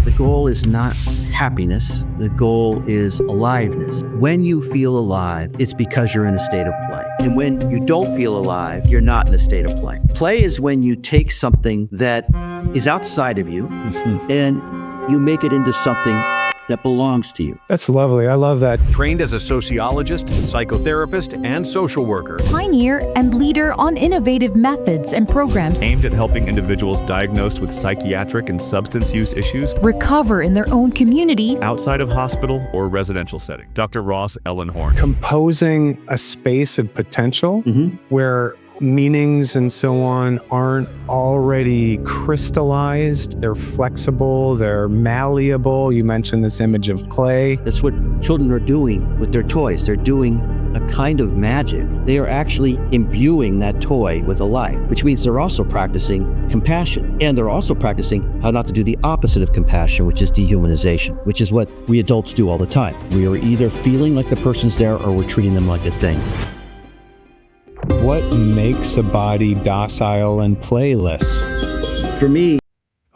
The goal is not happiness. The goal is aliveness. When you feel alive, it's because you're in a state of play. And when you don't feel alive, you're not in a state of play. Play is when you take something that is outside of you and you make it into something that belongs to you. That's lovely. I love that. Trained as a sociologist, psychotherapist, and social worker. Pioneer and leader on innovative methods and programs aimed at helping individuals diagnosed with psychiatric and substance use issues recover in their own community outside of hospital or residential setting. Dr. Ross Ellenhorn. Composing a space of potential where meanings and so on aren't already crystallized. They're flexible, they're malleable. You mentioned this image of play. That's what children are doing with their toys. They're doing a kind of magic. They are actually imbuing that toy with a life, which means they're also practicing compassion. And they're also practicing how not to do the opposite of compassion, which is dehumanization, which is what we adults do all the time. We are either feeling like the person's there or we're treating them like a thing. What makes a body docile and playless? For me,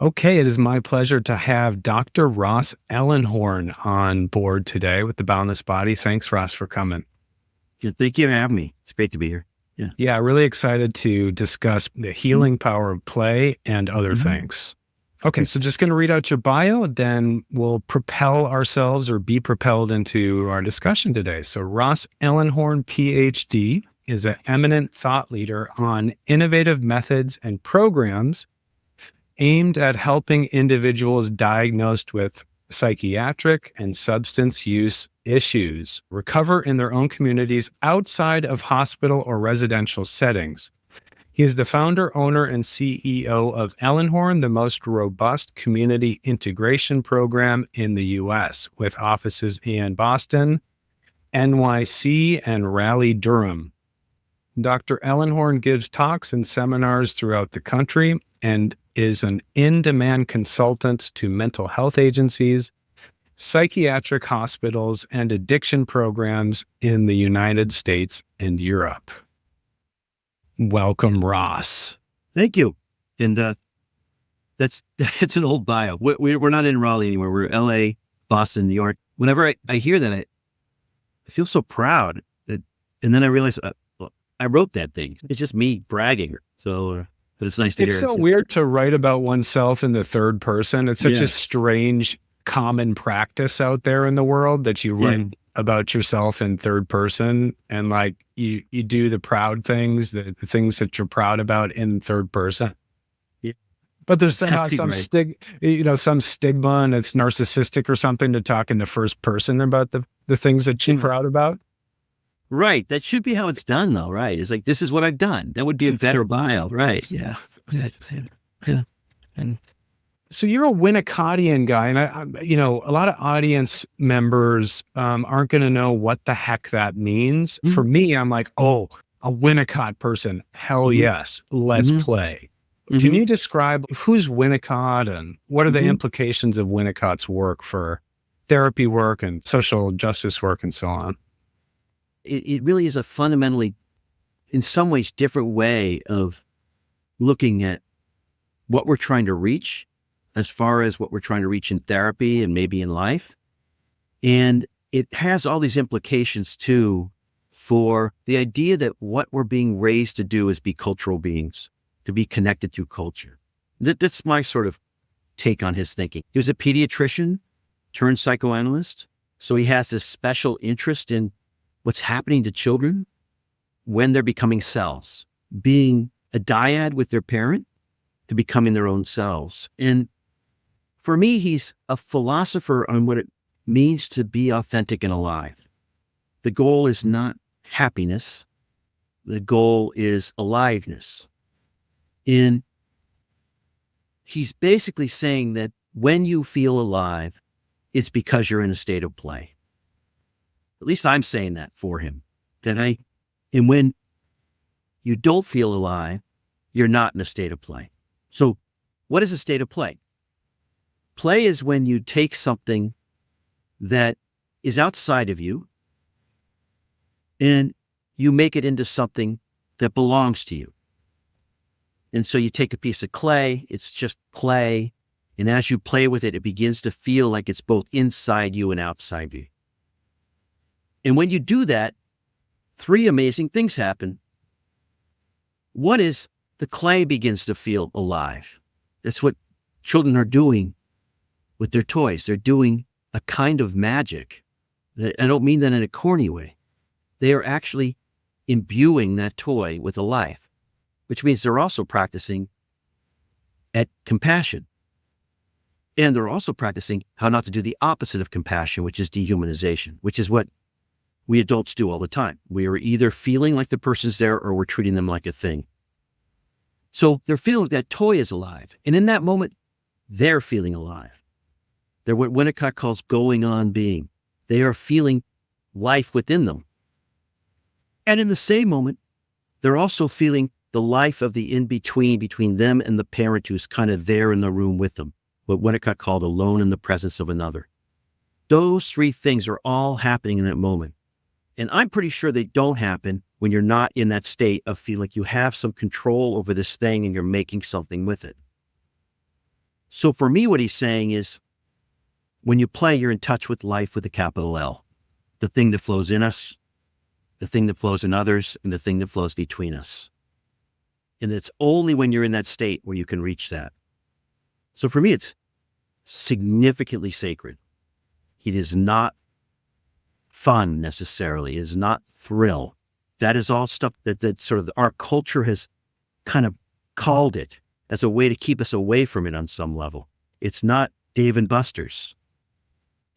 okay, it is my pleasure to have Dr. Ross Ellenhorn on board today with the Boundless Body. Thanks, Ross, for coming. Yeah, thank you for having me. It's great to be here. Yeah, really excited to discuss the healing power of play and other things. Okay, so just going to read out your bio, then we'll propel ourselves or be propelled into our discussion today. So Ross Ellenhorn, PhD, is an eminent thought leader on innovative methods and programs aimed at helping individuals diagnosed with psychiatric and substance use issues recover in their own communities outside of hospital or residential settings. He is the founder, owner, and CEO of Ellenhorn, the most robust community integration program in the U.S., with offices in Boston, NYC, and Raleigh-Durham. Dr. Ellenhorn gives talks and seminars throughout the country and is an in-demand consultant to mental health agencies, psychiatric hospitals, and addiction programs in the United States and Europe. Welcome, Ross. thank you. And that's an old bio. We're not in Raleigh anymore. We're LA, Boston, New York. Whenever I hear that, I feel so proud. And then I realize I wrote that thing. It's just me bragging. So, but it's nice to hear. It's so weird to write about oneself in the third person. It's such a strange, common practice out there in the world that you write about yourself in third person, and like you do the proud things, the things that you're proud about in third person. Yeah. But there's somehow some stigma, and it's narcissistic or something to talk in the first person about the things that you're proud about. Right. That should be how it's done, though, right? It's like, this is what I've done. That would be a better bio, right? Yeah. And so you're a Winnicottian guy, and a lot of audience members aren't going to know what the heck that means. For me, I'm like, oh, a Winnicott person. Hell yes. Let's play. Can you describe who's Winnicott and what are the implications of Winnicott's work for therapy work and social justice work and so on? It really is a fundamentally, in some ways, different way of looking at what we're trying to reach as far as what we're trying to reach in therapy and maybe in life. And it has all these implications too for the idea that what we're being raised to do is be cultural beings, to be connected through culture. That's my sort of take on his thinking. He was a pediatrician turned psychoanalyst. So he has this special interest in what's happening to children when they're becoming selves, being a dyad with their parent to becoming their own selves. And for me, he's a philosopher on what it means to be authentic and alive. The goal is not happiness. The goal is aliveness. And he's basically saying that when you feel alive, it's because you're in a state of play. At least I'm saying that for him. And when you don't feel alive, you're not in a state of play. So what is a state of play? Play is when you take something that is outside of you and you make it into something that belongs to you. And so you take a piece of clay, it's just play, And as you play with it, it begins to feel like it's both inside you and outside you. And when you do that, 3 amazing things happen. One is the clay begins to feel alive. That's what children are doing with their toys. They're doing a kind of magic. I don't mean that in a corny way. They are actually imbuing that toy with a life, which means they're also practicing at compassion. And they're also practicing how not to do the opposite of compassion, which is dehumanization, which is what we adults do all the time. We are either feeling like the person's there or we're treating them like a thing. So they're feeling that toy is alive. And in that moment, they're feeling alive. They're what Winnicott calls going on being. They are feeling life within them. And in the same moment, they're also feeling the life of the in-between between them and the parent who's kind of there in the room with them, what Winnicott called alone in the presence of another. Those 3 things are all happening in that moment. And I'm pretty sure they don't happen when you're not in that state of feeling like you have some control over this thing and you're making something with it. So for me, what he's saying is, when you play, you're in touch with life with a capital L, the thing that flows in us, the thing that flows in others, and the thing that flows between us. And it's only when you're in that state where you can reach that. So for me, it's significantly sacred. It is not fun necessarily. It is not thrill. That is all stuff that sort of our culture has kind of called it as a way to keep us away from it on some level. It's not Dave and Buster's.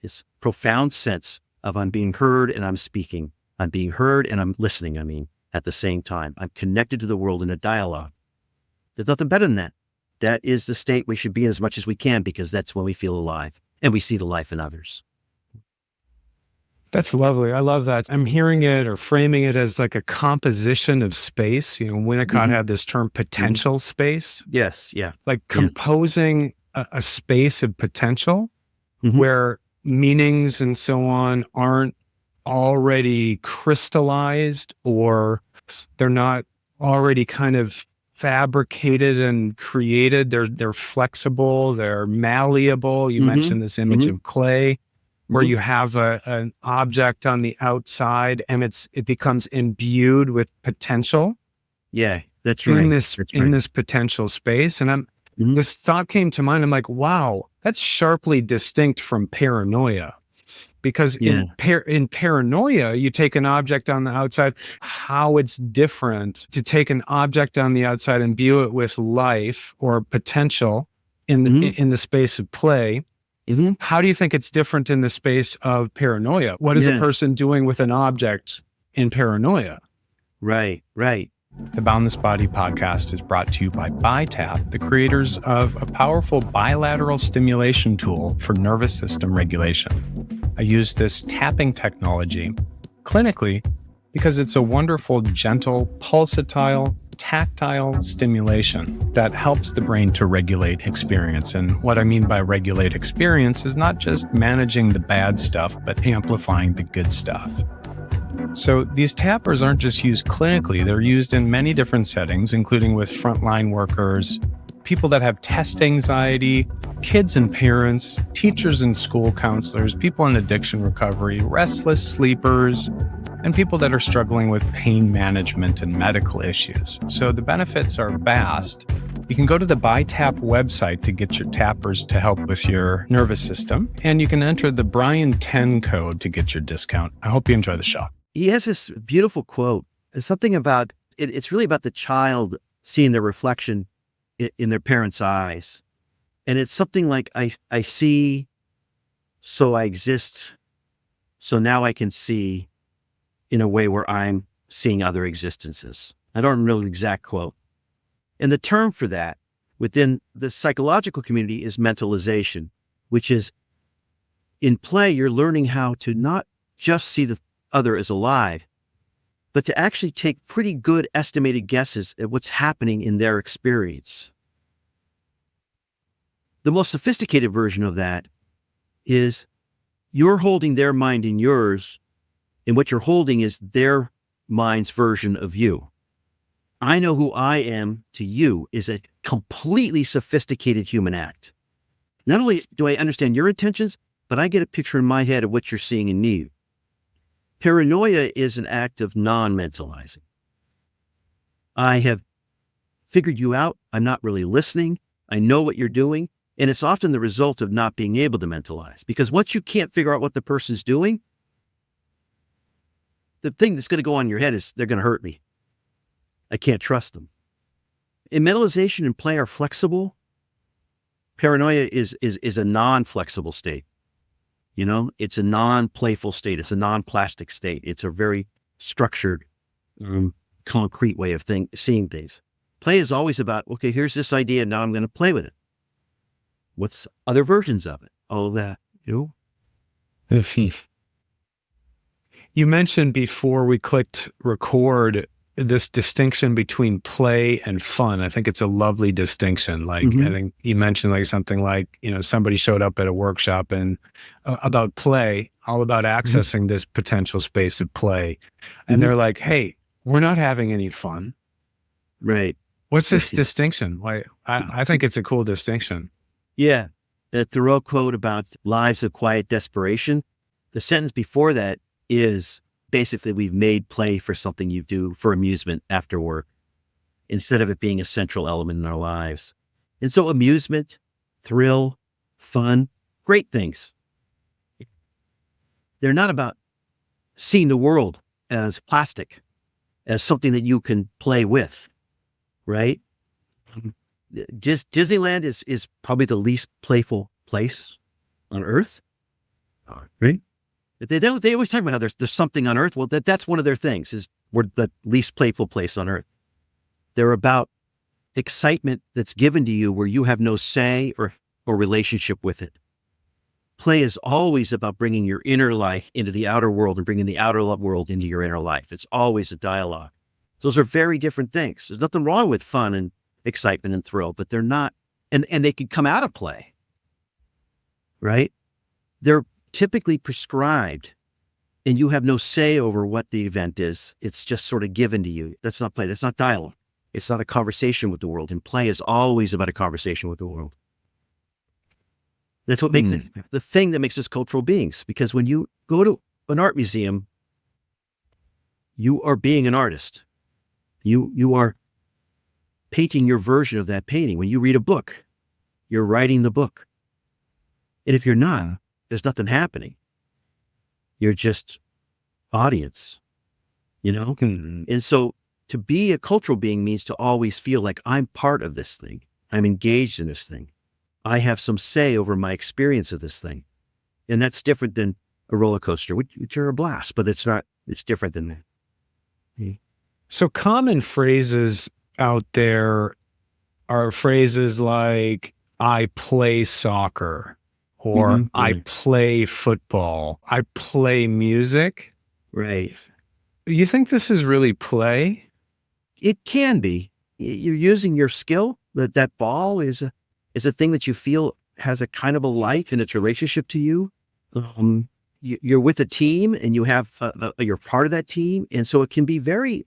It's profound sense of I'm being heard and I'm speaking. I'm being heard and I'm listening, at the same time. I'm connected to the world in a dialogue. There's nothing better than that. That is the state we should be in as much as we can, because that's when we feel alive and we see the life in others. That's lovely. I love that. I'm hearing it or framing it as like a composition of space. Winnicott had this term potential space. Yes. Yeah. Like composing a space of potential where meanings and so on aren't already crystallized, or they're not already kind of fabricated and created. They're flexible, they're malleable. You mentioned this image of clay, where you have an object on the outside and it becomes imbued with potential. Yeah, that's right. In this potential space. And this thought came to mind. I'm like, wow, that's sharply distinct from paranoia. Because in paranoia, you take an object on the outside, how it's different to take an object on the outside and imbue it with life or potential in the space of play. How do you think it's different in the space of paranoia? What is a person doing with an object in paranoia? Right. The Boundless Body podcast is brought to you by BiTap, the creators of a powerful bilateral stimulation tool for nervous system regulation. I use this tapping technology clinically because it's a wonderful, gentle, pulsatile, tactile stimulation that helps the brain to regulate experience. And what I mean by regulate experience is not just managing the bad stuff, but amplifying the good stuff. So these tappers aren't just used clinically, they're used in many different settings, including with frontline workers, people that have test anxiety, kids and parents, teachers and school counselors, people in addiction recovery, restless sleepers, and people that are struggling with pain management and medical issues. So the benefits are vast. You can go to the BiTap website to get your tappers to help with your nervous system, and you can enter the Brian10 code to get your discount. I hope you enjoy the show. He has this beautiful quote. It's something about, it's really about the child seeing their reflection in their parents' eyes. And it's something like, I see, so I exist, so now I can see in a way where I'm seeing other existences. I don't remember the exact quote. And the term for that within the psychological community is mentalization, which is in play, you're learning how to not just see the other as alive, but to actually take pretty good estimated guesses at what's happening in their experience. The most sophisticated version of that is you're holding their mind in yours, and what you're holding is their mind's version of you. I know who I am to you is a completely sophisticated human act. Not only do I understand your intentions, but I get a picture in my head of what you're seeing in me. Paranoia is an act of non-mentalizing. I have figured you out. I'm not really listening. I know what you're doing. And it's often the result of not being able to mentalize. Because once you can't figure out what the person's doing, the thing that's going to go on in your head is they're going to hurt me. I can't trust them. And mentalization and play are flexible. Paranoia is a non-flexible state. You know, it's a non-playful state. It's a non-plastic state. It's a very structured, concrete way of seeing things. Play is always about, okay, here's this idea. Now I'm going to play with it. What's other versions of it? All that, you know? You mentioned before we clicked record this distinction between play and fun. I think it's a lovely distinction. Like, I think you mentioned like something like, you know, somebody showed up at a workshop and about play, all about accessing this potential space of play. And they're like, hey, we're not having any fun. Right. What's this distinction? Why? I think it's a cool distinction. Yeah. That Thoreau quote about lives of quiet desperation. The sentence before that is basically, we've made play for something you do for amusement after work, instead of it being a central element in our lives. And so amusement, thrill, fun, great things. They're not about seeing the world as plastic, as something that you can play with, right? Disneyland is probably the least playful place on earth, right? They always talk about how there's something on earth. Well, that's one of their things, is we're the least playful place on earth. They're about excitement that's given to you where you have no say or relationship with it. Play is always about bringing your inner life into the outer world and bringing the outer world into your inner life. It's always a dialogue. Those are very different things. There's nothing wrong with fun and excitement and thrill, but they're not, and they can come out of play, right? They're typically prescribed, and you have no say over what the event is. It's just sort of given to you. That's not play. That's not dialogue. It's not a conversation with the world. And play is always about a conversation with the world. That's what makes it the thing that makes us cultural beings. Because when you go to an art museum, you are being an artist. You are painting your version of that painting. When you read a book, you're writing the book. And if you're not, there's nothing happening. You're just audience, you know? And so to be a cultural being means to always feel like I'm part of this thing. I'm engaged in this thing. I have some say over my experience of this thing. And that's different than a roller coaster, which are a blast, but it's different than that. So common phrases out there are phrases like, I play soccer, or I play football, I play music. Right. You think this is really play? It can be. You're using your skill. That ball is a thing that you feel has a kind of a life in its relationship to you. You're with a team, and you have you're part of that team, and so it can be very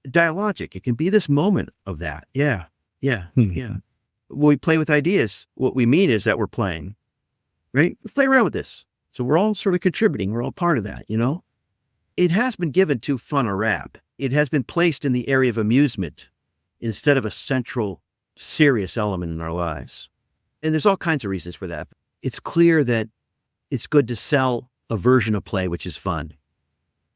dialogic. It can be this moment of that. Yeah. When we play with ideas, what we mean is that we're playing, right? We play around with this. So we're all sort of contributing. We're all part of that, you know? It has been given too fun a rap. It has been placed in the area of amusement instead of a central, serious element in our lives. And there's all kinds of reasons for that. It's clear that it's good to sell a version of play, which is fun,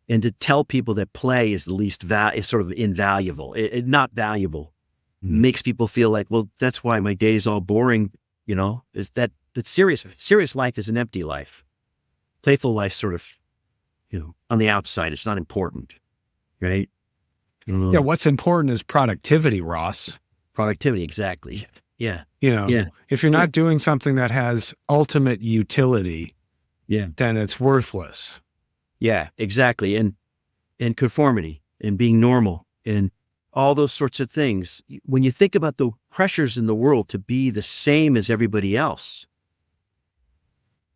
and to tell people that play is the least is sort of invaluable, not valuable, makes people feel like, well, that's why my day is all boring. You know, is that serious life is an empty life. Playful life sort of, you know, on the outside, it's not important, right? Yeah. What's important is productivity, Ross. Productivity. Exactly. Yeah. You know, if you're not doing something that has ultimate utility, then it's worthless. Yeah, exactly. And conformity and being normal and all those sorts of things. When you think about the pressures in the world to be the same as everybody else,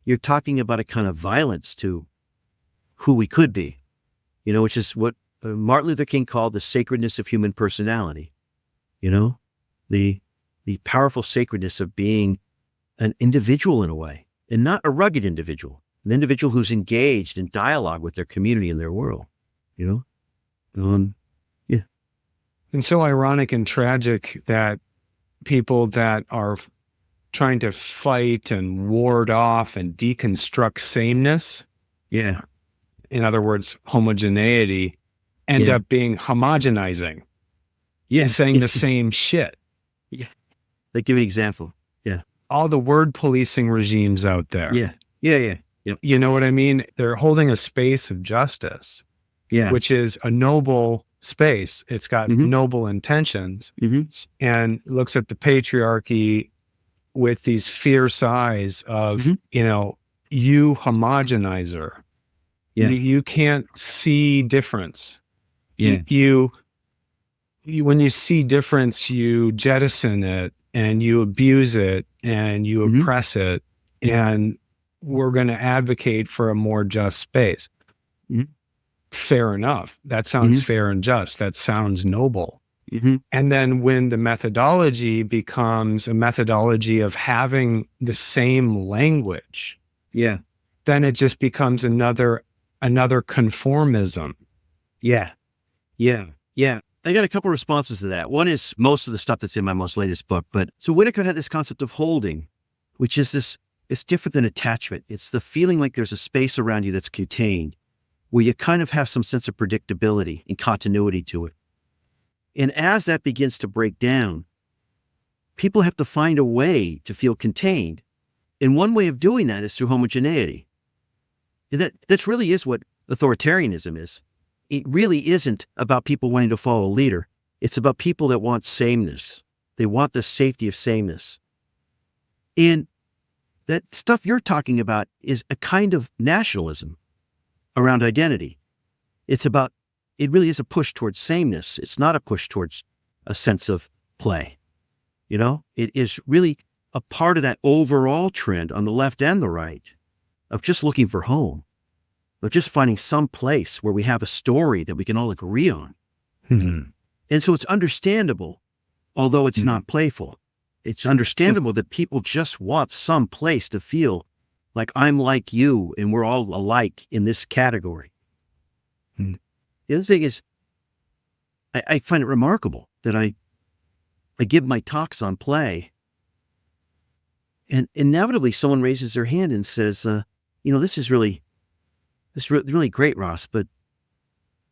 you're talking about a kind of violence to who we could be, you know, which is what Martin Luther King called the sacredness of human personality. You know, the powerful sacredness of being an individual in a way, and not a rugged individual, an individual who's engaged in dialogue with their community and their world, you know? Yeah. And so ironic and tragic that people that are trying to fight and ward off and deconstruct sameness, Yeah. in other words, homogeneity, end Yeah. up being homogenizing Yeah. and saying the same shit. Yeah. Like, give me an example. Yeah. All the word policing regimes out there. Yeah. Yeah. Yeah. Yep. You know what I mean? They're holding a space of justice, Yeah. which is a noble space. It's got Mhm. noble intentions, Mm-hmm. and looks at the patriarchy with these fierce eyes of, Mhm. you homogenizer. Yeah. You can't see difference. Yeah. You, when you see difference, you jettison it and you abuse it and you Mhm. oppress it. And we're going to advocate for a more just space. Mhm. Fair enough. That sounds Mhm. fair and just. That sounds noble. Mm-hmm. And then when the methodology becomes a methodology of having the same language, Yeah. then it just becomes another conformism. Yeah. Yeah. Yeah. I got a couple responses to that. One is most of the stuff that's in my most latest book. But so Winnicott had this concept of holding, which is this, it's different than attachment. It's the feeling like there's a space around you that's contained, where you kind of have some sense of predictability and continuity to it. And as that begins to break down, people have to find a way to feel contained. And one way of doing that is through homogeneity. And that really is what authoritarianism is. It really isn't about people wanting to follow a leader. It's about people that want sameness. They want the safety of sameness. And that stuff you're talking about is a kind of nationalism around identity. It really is a push towards sameness. It's not a push towards a sense of play. It is really a part of that overall trend on the left and the right of just looking for home, of just finding some place where we have a story that we can all agree on. Hmm. And so it's understandable, although it's not playful. It's understandable that people just want some place to feel like I'm like you and we're all alike in this category. Hmm. The other thing is, I find it remarkable that I give my talks on play, and inevitably someone raises their hand and says, this is really great, Ross, but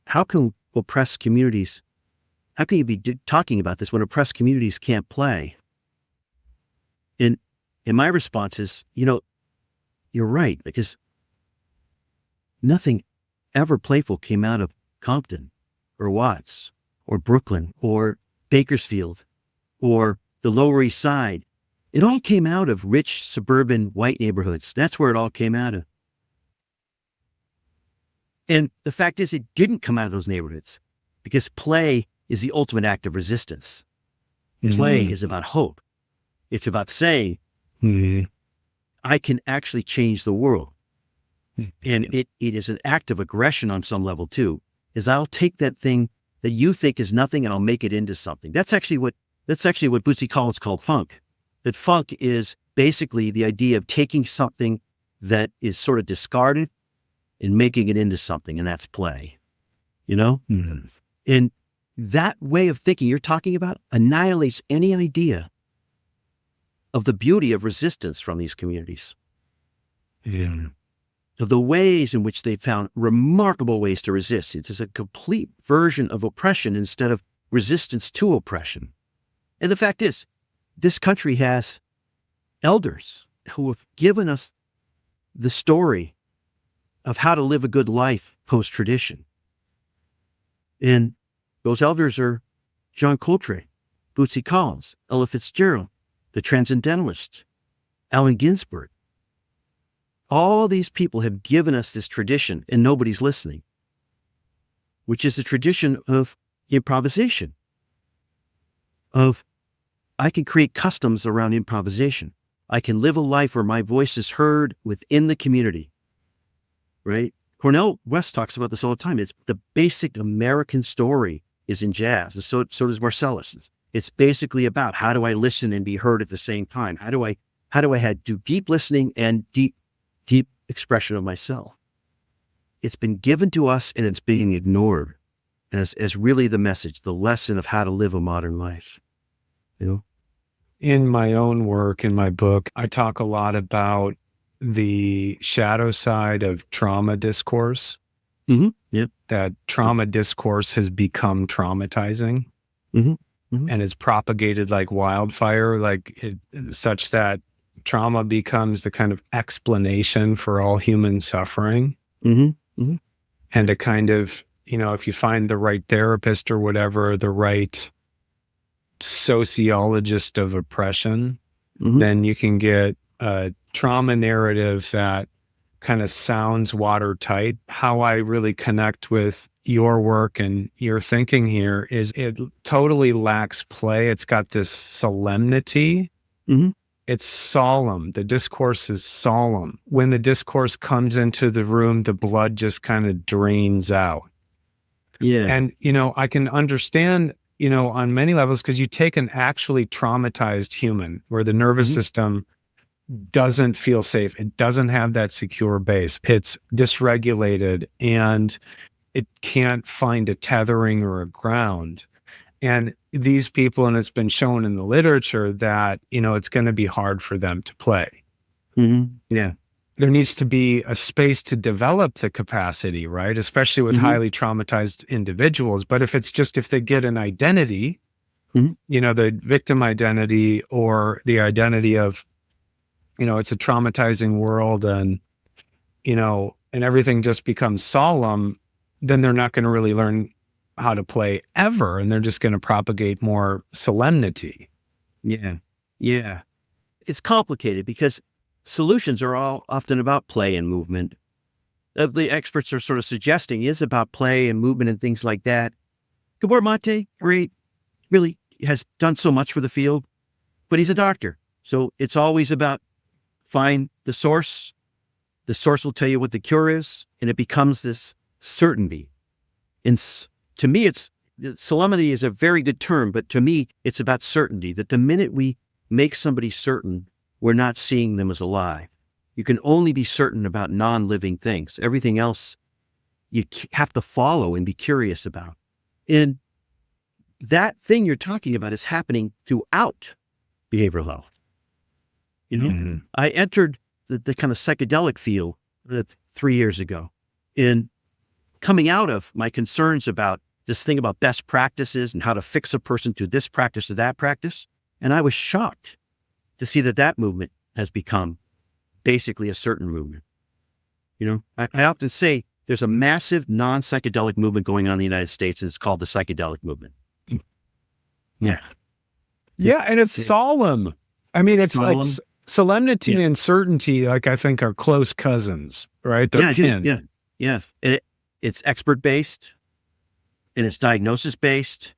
how can oppressed communities, how can you be talking about this when oppressed communities can't play? And my response is, you're right, because nothing ever playful came out of Compton or Watts or Brooklyn or Bakersfield or the Lower East Side. It all came out of rich suburban white neighborhoods. That's where it all came out of. And the fact is, it didn't come out of those neighborhoods because play is the ultimate act of resistance. Play is about hope. It's about saying, I can actually change the world. And it is an act of aggression on some level too, is I'll take that thing that you think is nothing and I'll make it into something. That's actually what Bootsy Collins called funk. That funk is basically the idea of taking something that is sort of discarded and making it into something, and that's play. And that way of thinking you're talking about annihilates any idea of the beauty of resistance from these communities. Of the ways in which they found remarkable ways to resist. It is a complete version of oppression instead of resistance to oppression. And the fact is, this country has elders who have given us the story of how to live a good life post-tradition. And those elders are John Coltrane, Bootsy Collins, Ella Fitzgerald, the Transcendentalists, Allen Ginsberg. All these people have given us this tradition and nobody's listening, which is the tradition of improvisation, of I can create customs around improvisation. I can live a life where my voice is heard within the community, right? Cornel West talks about this all the time. It's the basic American story is in jazz, and so does Marcellus. It's basically about how do I listen and be heard at the same time? How do I How do I do deep listening and deep expression of myself? It's been given to us and it's being ignored as really the message, the lesson of how to live a modern life. In my own work, in my book, I talk a lot about the shadow side of trauma discourse. Mm-hmm. Yep. That trauma discourse has become traumatizing. Mm-hmm. Mm-hmm. And it's propagated like wildfire, such that trauma becomes the kind of explanation for all human suffering. Mm-hmm. Mm-hmm. And a kind of, if you find the right therapist or whatever, the right sociologist of oppression, Mm-hmm. then you can get a trauma narrative that kind of sounds watertight. How I really connect with your work and your thinking here is it totally lacks play. It's got this solemnity. Mm-hmm. It's solemn. The discourse is solemn. When the discourse comes into the room, the blood just kind of drains out. Yeah. And, I can understand, on many levels, because you take an actually traumatized human where the nervous Mm-hmm. system doesn't feel safe. It doesn't have that secure base. It's dysregulated and it can't find a tethering or a ground. And these people, and it's been shown in the literature that, it's going to be hard for them to play. Mm-hmm. Yeah. There needs to be a space to develop the capacity, right? Especially with Mm-hmm. highly traumatized individuals. But if they get an identity, Mm-hmm. The victim identity or the identity of, it's a traumatizing world and, and everything just becomes solemn, then they're not going to really learn how to play ever. And they're just going to propagate more solemnity. Yeah. Yeah. It's complicated because solutions are all often about play and movement. The experts are sort of suggesting is about play and movement and things like that. Gabor Mate, great, really has done so much for the field, but he's a doctor. So it's always about find the source. The source will tell you what the cure is, and it becomes this certainty. And to me, solemnity is a very good term, but to me, it's about certainty, that the minute we make somebody certain, we're not seeing them as alive. You can only be certain about non-living things. Everything else you have to follow and be curious about. And that thing you're talking about is happening throughout behavioral health. Mm-hmm. I entered the kind of psychedelic field 3 years ago. In coming out of my concerns about this thing about best practices and how to fix a person to this practice or that practice. And I was shocked to see that movement has become basically a certain movement. I often say there's a massive non-psychedelic movement going on in the United States, and it's called the psychedelic movement. Yeah. Yeah. And it's solemn. I mean, it's solemn. Like solemnity and certainty, I think are close cousins, right? They're kin. Yeah. Yeah. And it's expert-based, and it's diagnosis-based,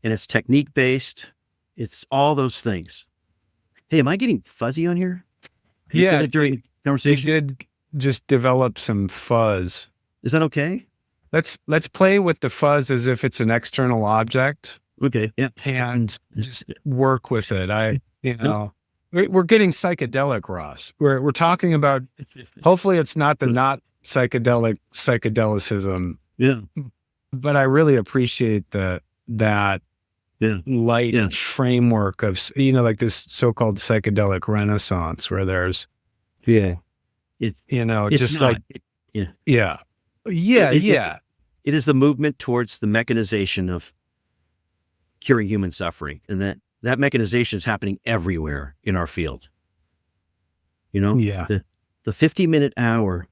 and it's technique-based. It's all those things. Hey, am I getting fuzzy on here? You said that during the conversation? You did just develop some fuzz. Is that okay? Let's play with the fuzz as if it's an external object. Okay. Yeah. And just work with it. We're getting psychedelic, Ross. We're talking about, hopefully it's not the not psychedelicism. Yeah. But I really appreciate that light framework of, like this so-called psychedelic renaissance where there's, It is the movement towards the mechanization of curing human suffering. And that mechanization is happening everywhere in our field. The 50-minute hour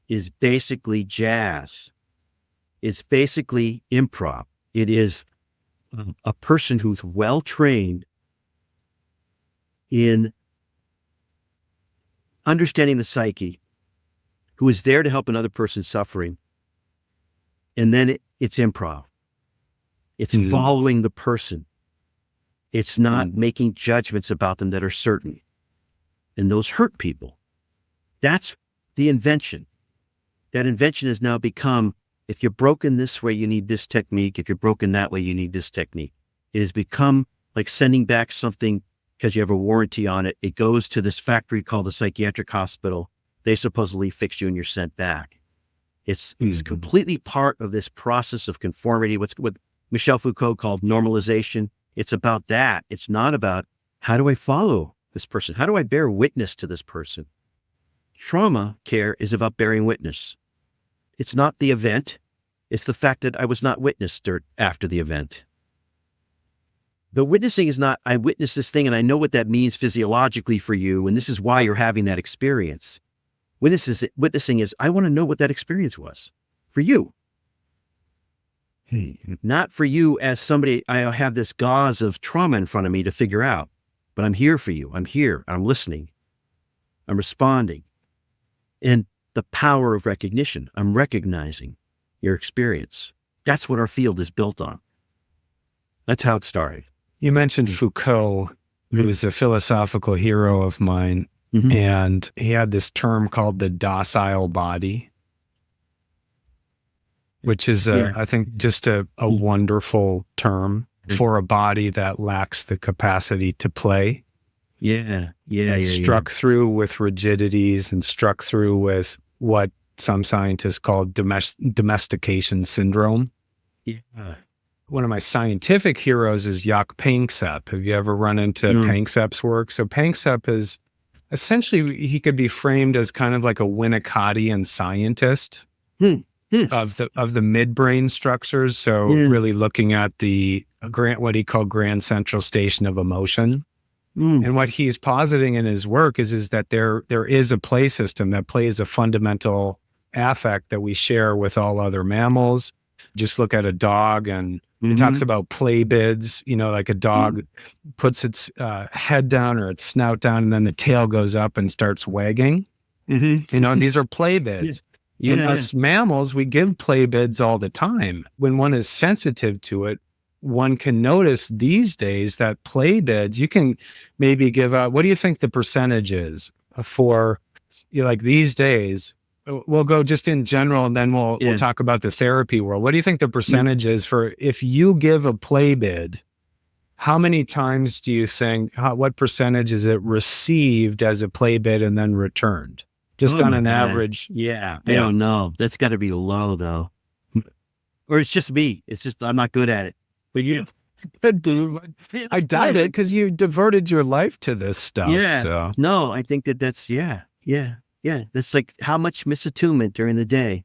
is basically jazz. It's basically improv. It is a person who's well-trained in understanding the psyche, who is there to help another person suffering. And then it's improv. It's following the person. It's not making judgments about them that are certain. And those hurt people. That's the invention. That invention has now become, if you're broken this way, you need this technique. If you're broken that way, you need this technique. It has become like sending back something because you have a warranty on it. It goes to this factory called a psychiatric hospital. They supposedly fix you and you're sent back. It's completely part of this process of conformity, what Michel Foucault called normalization. It's about that. It's not about, how do I follow this person? How do I bear witness to this person? Trauma care is about bearing witness. It's not the event. It's the fact that I was not witnessed after the event. The witnessing is not, I witnessed this thing and I know what that means physiologically for you, and this is why you're having that experience. Witnessing is, I want to know what that experience was for you. Not for you as somebody, I have this gauze of trauma in front of me to figure out, but I'm here for you. I'm here. I'm listening. I'm responding. And the power of recognition. I'm recognizing your experience. That's what our field is built on. That's how it started. You mentioned Foucault, who was a philosophical hero of mine, and he had this term called the docile body, which is, I think, just a wonderful term for a body that lacks the capacity to play. Struck through with rigidities and struck through with what some scientists call domestication syndrome. One of my scientific heroes is Jaak Panksepp. Have you ever run into Panksepp's work? So Panksepp is essentially, he could be framed as kind of like a Winnicottian scientist of the midbrain structures. So really looking at what he called grand central station of emotion. And what he's positing in his work is that there is a play system that plays a fundamental affect that we share with all other mammals. Just look at a dog, and it talks about play bids, like a dog puts its head down or its snout down, and then the tail goes up and starts wagging. And these are play bids. And us mammals, we give play bids all the time. When one is sensitive to it, one can notice these days that play bids, you can maybe give out, what do you think the percentage is for, like these days? We'll go just in general, and then we'll talk about the therapy world. What do you think the percentage is for, if you give a play bid, how many times do you think, what percentage is it received as a play bid and then returned? Just on an average. I don't know. That's got to be low, though. Or it's just me. It's just, I'm not good at it. But I doubt it, because you devoted your life to this stuff. So. No, I think that's, that's like how much misattunement during the day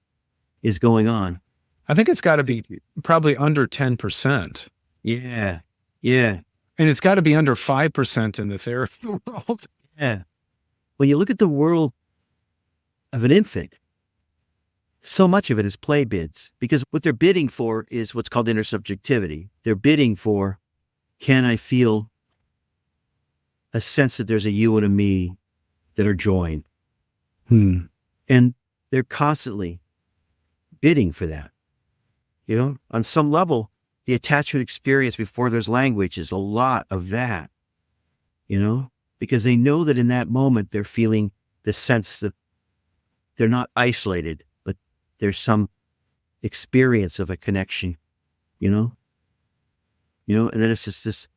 is going on. I think it's got to be probably under 10%. Yeah. And it's got to be under 5% in the therapy world. When you look at the world of an infant, so much of it is play bids, because what they're bidding for is what's called intersubjectivity. They're bidding for, can I feel a sense that there's a you and a me that are joined? And they're constantly bidding for that. On some level, the attachment experience before there's language is a lot of that, because they know that in that moment they're feeling the sense that they're not isolated, but there's some experience of a connection, and then it's just this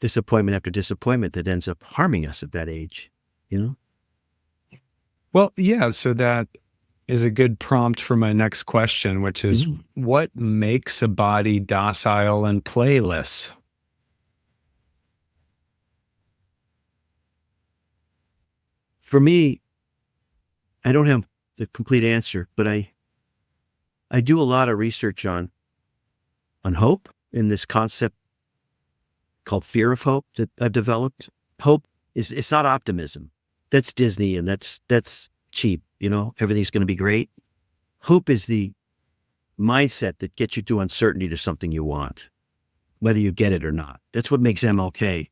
disappointment after disappointment that ends up harming us at that age, Well, so that is a good prompt for my next question, which is, what makes a body docile and playless? For me, I don't have the complete answer, but I do a lot of research on hope, in this concept called fear of hope that I've developed. Hope it's not optimism. That's Disney, and that's cheap. Everything's going to be great. Hope is the mindset that gets you through uncertainty to something you want, whether you get it or not. That's what makes MLK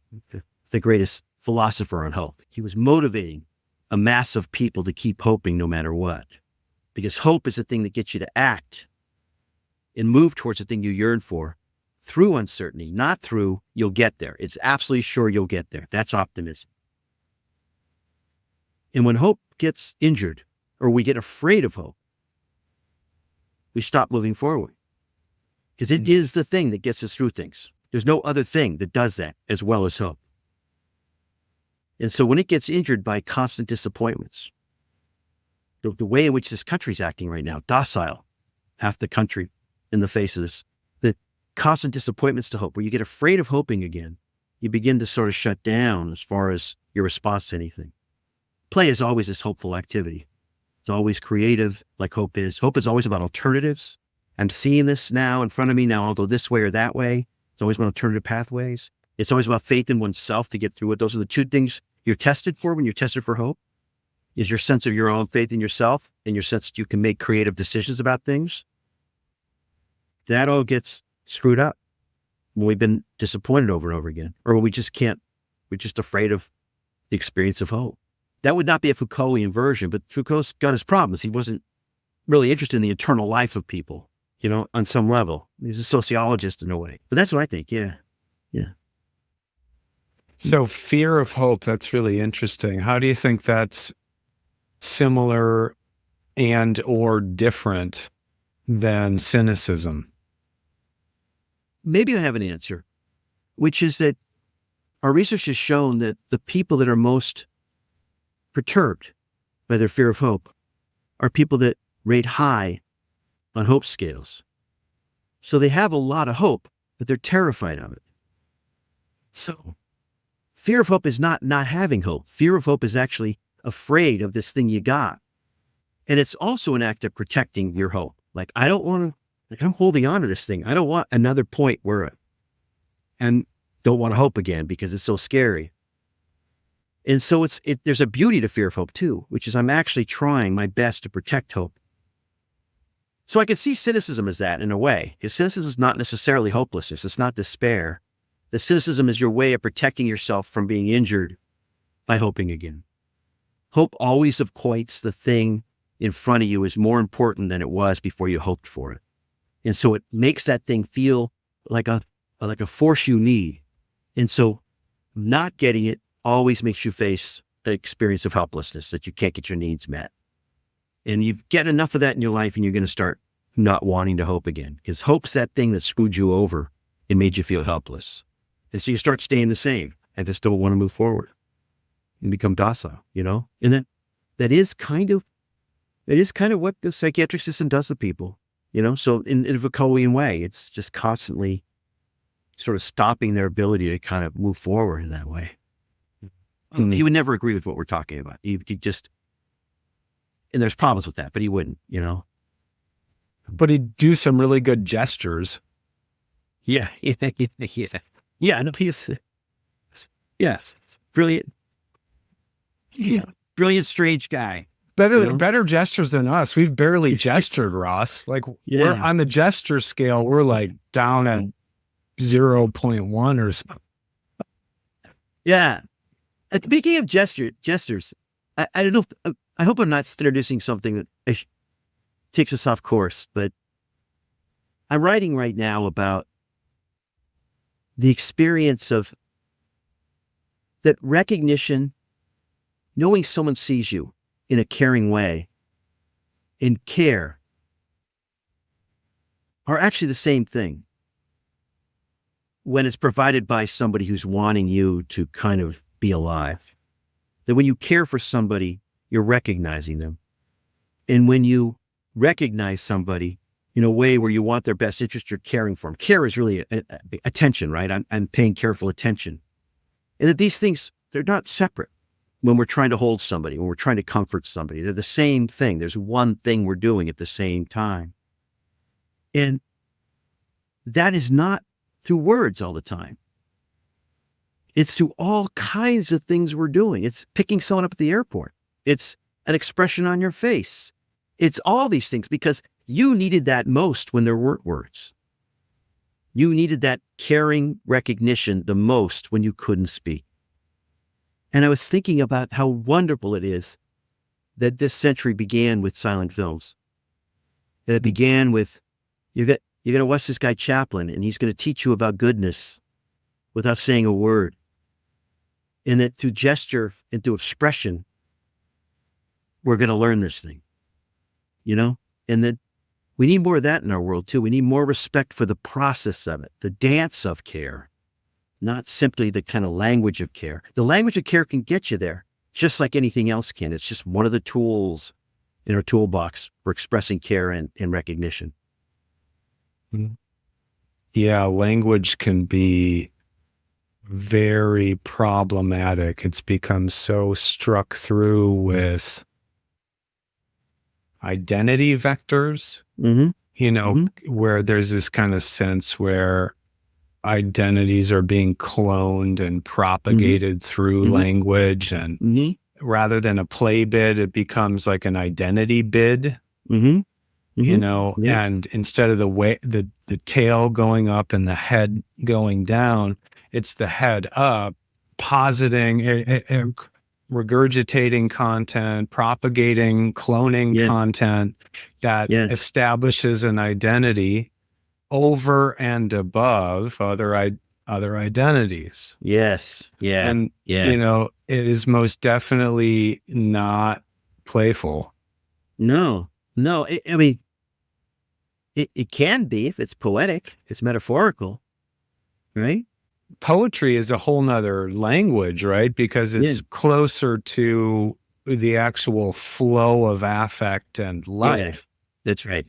the greatest philosopher on hope. He was motivating a mass of people to keep hoping no matter what, because hope is the thing that gets you to act and move towards the thing you yearn for through uncertainty, not through you'll get there. It's absolutely sure you'll get there. That's optimism. And when hope gets injured, or we get afraid of hope, we stop moving forward, because it is the thing that gets us through things. There's no other thing that does that as well as hope. And so when it gets injured by constant disappointments, the way in which this country's acting right now, docile, half the country in the face of this, the constant disappointments to hope, where you get afraid of hoping again, you begin to sort of shut down as far as your response to anything. Play is always this hopeful activity. It's always creative, like hope is. Hope is always about alternatives. I'm seeing this now in front of me. Now I'll go this way or that way. It's always about alternative pathways. It's always about faith in oneself to get through it. Those are the two things you're tested for when you're tested for hope, is your sense of your own faith in yourself and your sense that you can make creative decisions about things. That all gets screwed up when we've been disappointed over and over again, or when we just can't, we're just afraid of the experience of hope. That would not be a Foucaultian version, but Foucault's got his problems. He wasn't really interested in the internal life of people, on some level. He was a sociologist in a way. But that's what I think, yeah. So fear of hope, that's really interesting. How do you think that's similar and or different than cynicism? Maybe I have an answer, which is that our research has shown that the people that are most perturbed by their fear of hope are people that rate high on hope scales. So they have a lot of hope, but they're terrified of it. So fear of hope is not having hope. Fear of hope is actually afraid of this thing you got. And it's also an act of protecting your hope. Like, I don't want to, I'm holding on to this thing. I don't want another point where and don't want to hope again because it's so scary. And so there's a beauty to fear of hope too, which is I'm actually trying my best to protect hope. So I could see cynicism as that in a way. His cynicism is not necessarily hopelessness. It's not despair. The cynicism is your way of protecting yourself from being injured by hoping again. Hope always equates the thing in front of you as more important than it was before you hoped for it. And so it makes that thing feel like a force you need. And so not getting it always makes you face the experience of helplessness, that you can't get your needs met. And you get enough of that in your life and you're going to start not wanting to hope again, because hope's that thing that screwed you over and made you feel helpless. And so you start staying the same and just don't want to move forward and become docile, And that is kind of what the psychiatric system does to people, So in a Foucaultian way, it's just constantly sort of stopping their ability to kind of move forward in that way. He would never agree with what we're talking about. He just, and there's problems with that, but he wouldn't, But he'd do some really good gestures. Yeah. No, he's, brilliant. Yeah, brilliant, strange guy. Better gestures than us. We've barely gestured, Ross. Like, we're on the gesture scale, we're like down at 0.1 or something. Yeah. Speaking of gestures, I don't know. I hope I'm not introducing something that takes us off course, but I'm writing right now about the experience of that recognition, knowing someone sees you in a caring way, and care are actually the same thing when it's provided by somebody who's wanting you to kind of be alive. That when you care for somebody, you're recognizing them. And when you recognize somebody in a way where you want their best interest, you're caring for them. Care is really attention, right? I'm paying careful attention. And that these things, they're not separate when we're trying to hold somebody, when we're trying to comfort somebody. They're the same thing. There's one thing we're doing at the same time. And that is not through words all the time. It's through all kinds of things we're doing. It's picking someone up at the airport. It's an expression on your face. It's all these things because you needed that most when there weren't words. You needed that caring recognition the most when you couldn't speak. And I was thinking about how wonderful it is that this century began with silent films. That it began with, you're going to watch this guy Chaplin and he's going to teach you about goodness without saying a word. And that through gesture and through expression, we're going to learn this thing, And that we need more of that in our world too. We need more respect for the process of it, the dance of care, not simply the kind of language of care. The language of care can get you there, just like anything else can. It's just one of the tools in our toolbox for expressing care and recognition. Yeah, language can be very problematic. It's become so struck through with identity vectors, where there's this kind of sense where identities are being cloned and propagated through language. And rather than a play bid, it becomes like an identity bid, and instead of the tail going up and the head going down, it's the head up, positing, regurgitating content, propagating, cloning content that establishes an identity over and above other identities. Yes. Yeah. And, it is most definitely not playful. No. I mean, it can be if it's poetic, it's metaphorical, right? Poetry is a whole nother language, right? Because it's closer to the actual flow of affect and life. Yeah, that's right.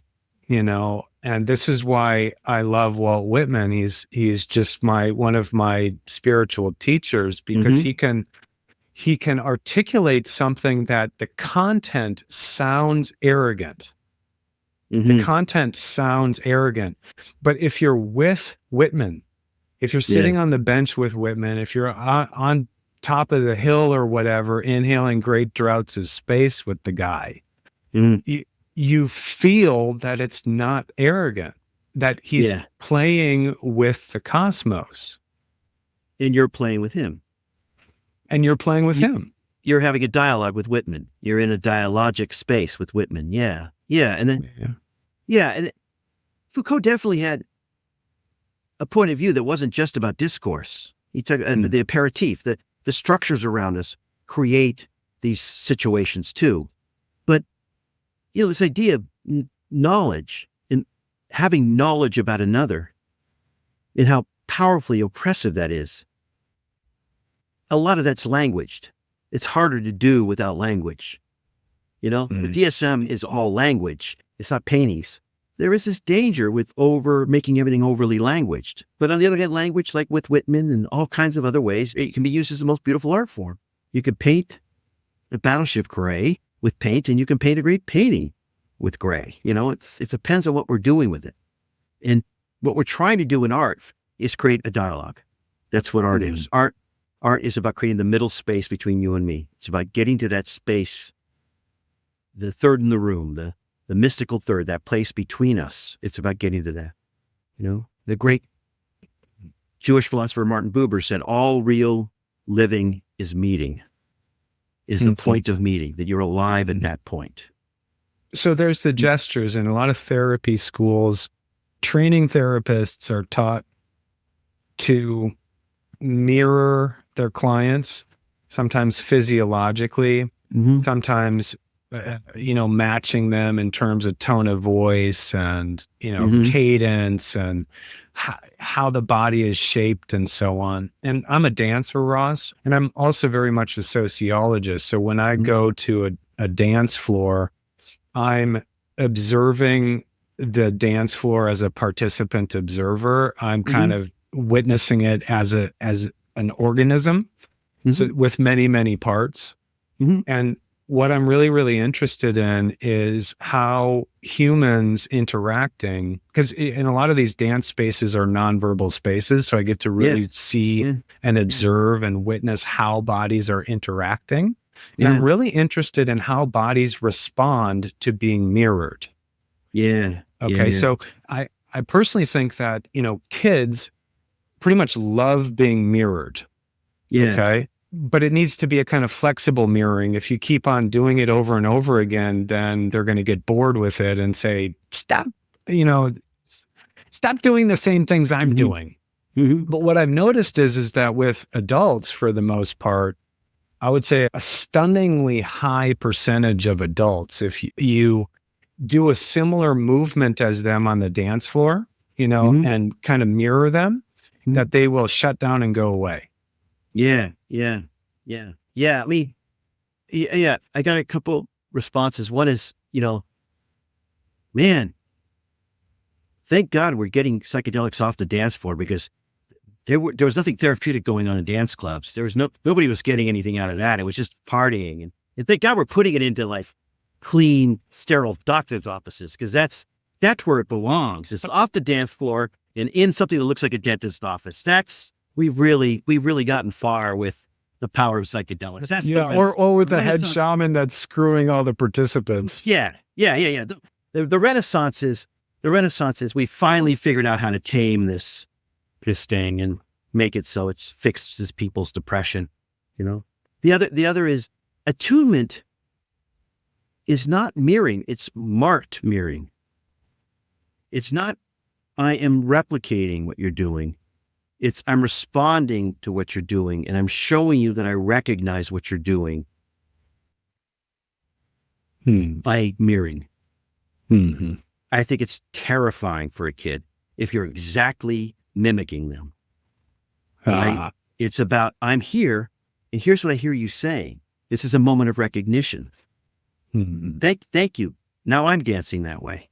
And this is why I love Walt Whitman. He's just one of my spiritual teachers, because he can articulate something that the content sounds arrogant. The content sounds arrogant. But if you're with Whitman, if you're sitting on the bench with Whitman, if you're on top of the hill or whatever, inhaling great draughts of space with the guy, you feel that it's not arrogant, that he's playing with the cosmos. And you're playing with him. And you're playing with him. You're having a dialogue with Whitman. You're in a dialogic space with Whitman. Yeah. And then, and Foucault definitely had a point of view that wasn't just about discourse. He took the aperitif, the structures around us create these situations too. But, this idea of knowledge and having knowledge about another and how powerfully oppressive that is. A lot of that's languaged. It's harder to do without language. The DSM is all language. It's not paintings. There is this danger with making everything overly languaged. But on the other hand, language, like with Whitman and all kinds of other ways, it can be used as the most beautiful art form. You could paint a battleship gray with paint, and you can paint a great painting with gray. It depends on what we're doing with it. And what we're trying to do in art is create a dialogue. That's what art is. Art is about creating the middle space between you and me. It's about getting to that space, the third in the room, the mystical third, that place between us. It's about getting to that. The great Jewish philosopher Martin Buber said, all real living is meeting, is the point of meeting, that you're alive at that point. So there's the gestures in a lot of therapy schools. Training therapists are taught to mirror their clients, sometimes physiologically, sometimes matching them in terms of tone of voice and, cadence and how the body is shaped and so on. And I'm a dancer, Ross, and I'm also very much a sociologist. So when I go to a dance floor, I'm observing the dance floor as a participant observer. I'm kind of witnessing it as an organism, so with many, many parts. And what I'm really, really interested in is how humans interacting, because in a lot of these dance spaces are nonverbal spaces. So I get to really see and observe and witness how bodies are interacting. And I'm really interested in how bodies respond to being mirrored. Okay. So I personally think that, kids pretty much love being mirrored. Okay. But it needs to be a kind of flexible mirroring. If you keep on doing it over and over again, then they're going to get bored with it and say, stop doing the same things I'm doing. But what I've noticed is that with adults, for the most part, I would say a stunningly high percentage of adults, if you do a similar movement as them on the dance floor, and kind of mirror them, that they will shut down and go away. Yeah. I mean, yeah. I got a couple responses. One is, man, thank God we're getting psychedelics off the dance floor, because there was nothing therapeutic going on in dance clubs. Nobody was getting anything out of that. It was just partying. And thank God we're putting it into like clean, sterile doctor's offices, because that's where it belongs. It's off the dance floor and in something that looks like a dentist's office. We've really gotten far with the power of psychedelics. That's or with the head shaman that's screwing all the participants. Yeah. The Renaissance is we finally figured out how to tame this thing and make it so it fixes people's depression. The other is attunement is not mirroring, it's marked mirroring. It's not, I am replicating what you're doing. It's, I'm responding to what you're doing, and I'm showing you that I recognize what you're doing by mirroring. Mm-hmm. I think it's terrifying for a kid if you're exactly mimicking them. Right? It's about, I'm here, and here's what I hear you saying. This is a moment of recognition. Mm-hmm. Thank you. Now I'm dancing that way.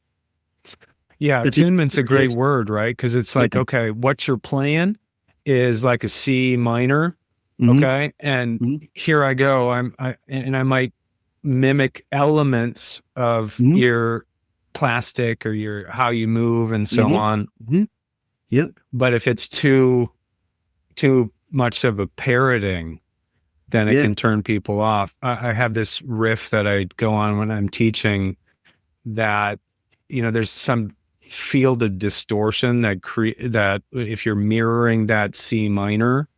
Yeah, attunement's a great word, right? Because it's like, okay, what you're playing is like a C minor, okay? And here I go. I might mimic elements of your plastic or your how you move and so on. Yep. But if it's too much of a parroting, then it can turn people off. I have this riff that I go on when I'm teaching that, there's some field of distortion that if you're mirroring that C minor,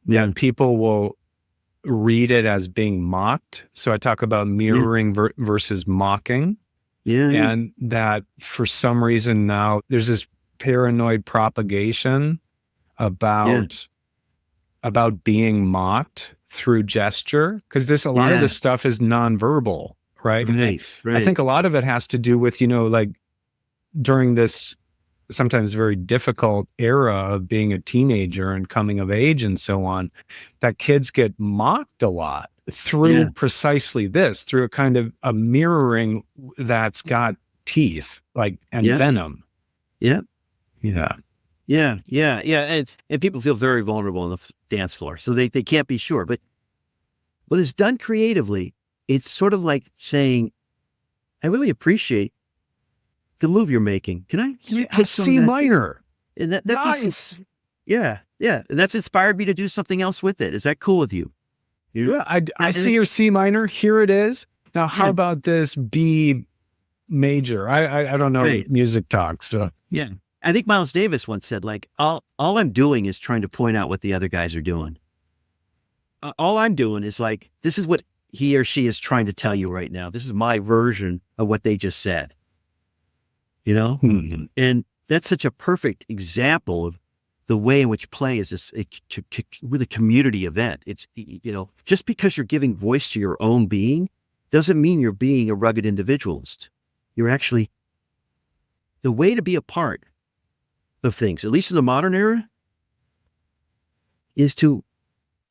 then people will read it as being mocked. So I talk about mirroring versus mocking. And that for some reason now there's this paranoid propagation about being mocked through gesture, because a lot of this stuff is nonverbal, right? Right. I think a lot of it has to do with, like during this sometimes very difficult era of being a teenager and coming of age and so on, that kids get mocked a lot through precisely this, through a kind of a mirroring that's got teeth, like, and venom. Yeah. Yeah. And people feel very vulnerable on the dance floor, so they can't be sure. But it's done creatively. It's sort of like saying, I really appreciate the move you're making. Can I it's C minor. And that's nice. Yeah. And that's inspired me to do something else with it. Is that cool with you? Yeah, I see your C minor. Here it is. Now, how about this B major? I don't know music talks. So. Yeah. I think Miles Davis once said, like, all I'm doing is trying to point out what the other guys are doing. All I'm doing is like, this is what he or she is trying to tell you right now. This is my version of what they just said. And that's such a perfect example of the way in which play is with a community event. It's, just because you're giving voice to your own being doesn't mean you're being a rugged individualist. You're actually, the way to be a part of things, at least in the modern era, is to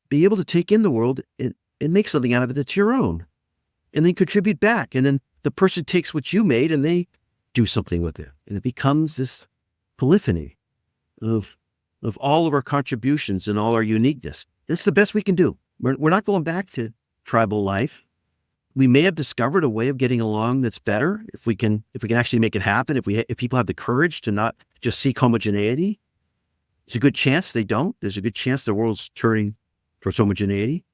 be able to take in the world and make something out of it that's your own, and then contribute back. And then the person takes what you made and they do something with it. And it becomes this polyphony of all of our contributions and all our uniqueness. That's the best we can do. We're not going back to tribal life. We may have discovered a way of getting along that's better if we can actually make it happen. If people have the courage to not just seek homogeneity, there's a good chance they don't. There's a good chance the world's turning towards homogeneity.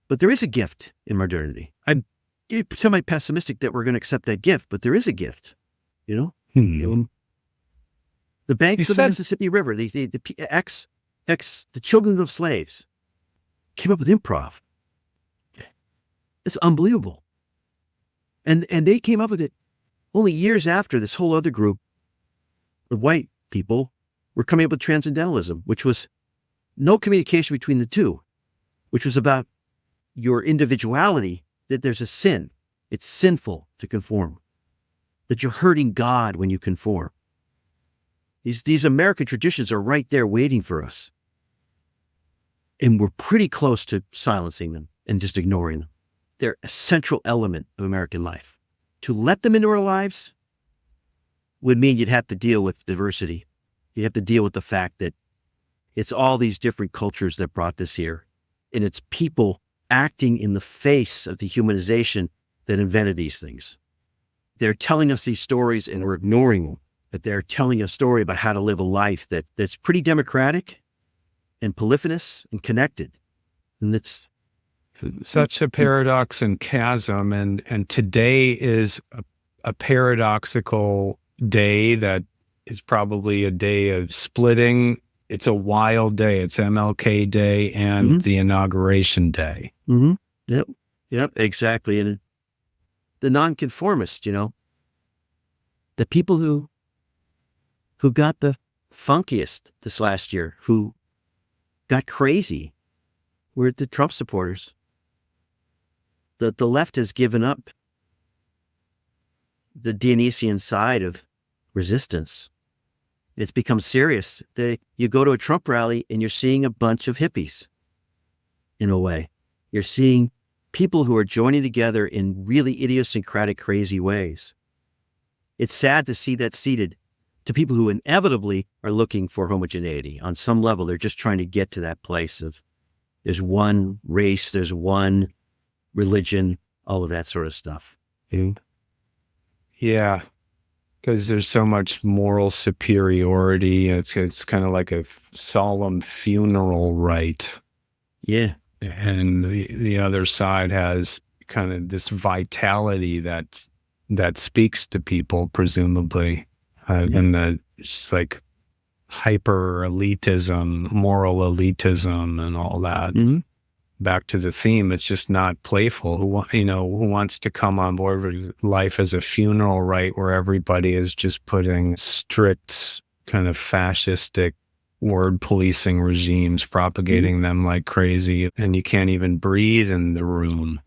But there is a gift in modernity. I'm semi-pessimistic that we're going to accept that gift, but there is a gift. The banks of the Mississippi River, the children of slaves came up with improv. It's unbelievable. And they came up with it only years after this whole other group of white people were coming up with transcendentalism, which was no communication between the two, which was about your individuality, that there's a sin. It's sinful to conform, that you're hurting God when you conform. These American traditions are right there waiting for us. And we're pretty close to silencing them and just ignoring them. They're a central element of American life. To let them into our lives would mean you'd have to deal with diversity. You have to deal with the fact that it's all these different cultures that brought this here. And it's people acting in the face of dehumanization that invented these things. They're telling us these stories and we're ignoring them. But they're telling a story about how to live a life that's pretty democratic and polyphonous and connected. And it's such a paradox and chasm. And today is a paradoxical day that is probably a day of splitting. It's a wild day. It's MLK Day and the inauguration day. Yep, exactly. And the nonconformist, the people who got the funkiest this last year, who got crazy, were the Trump supporters. The left has given up the Dionysian side of resistance. It's become serious. You go to a Trump rally and you're seeing a bunch of hippies, in a way. You're seeing people who are joining together in really idiosyncratic, crazy ways. It's sad to see that seated to people who inevitably are looking for homogeneity. On some level, they're just trying to get to that place of there's one race, there's one religion, all of that sort of stuff. Yeah, because there's so much moral superiority. It's kind of like a solemn funeral rite. Yeah. And the other side has kind of this vitality that speaks to people, presumably. And just like hyper elitism, moral elitism, and all that. Back to the theme, it's just not playful. Who wants to come on board with life as a funeral rite where everybody is just putting strict kind of fascistic word policing regimes, propagating them like crazy, and you can't even breathe in the room.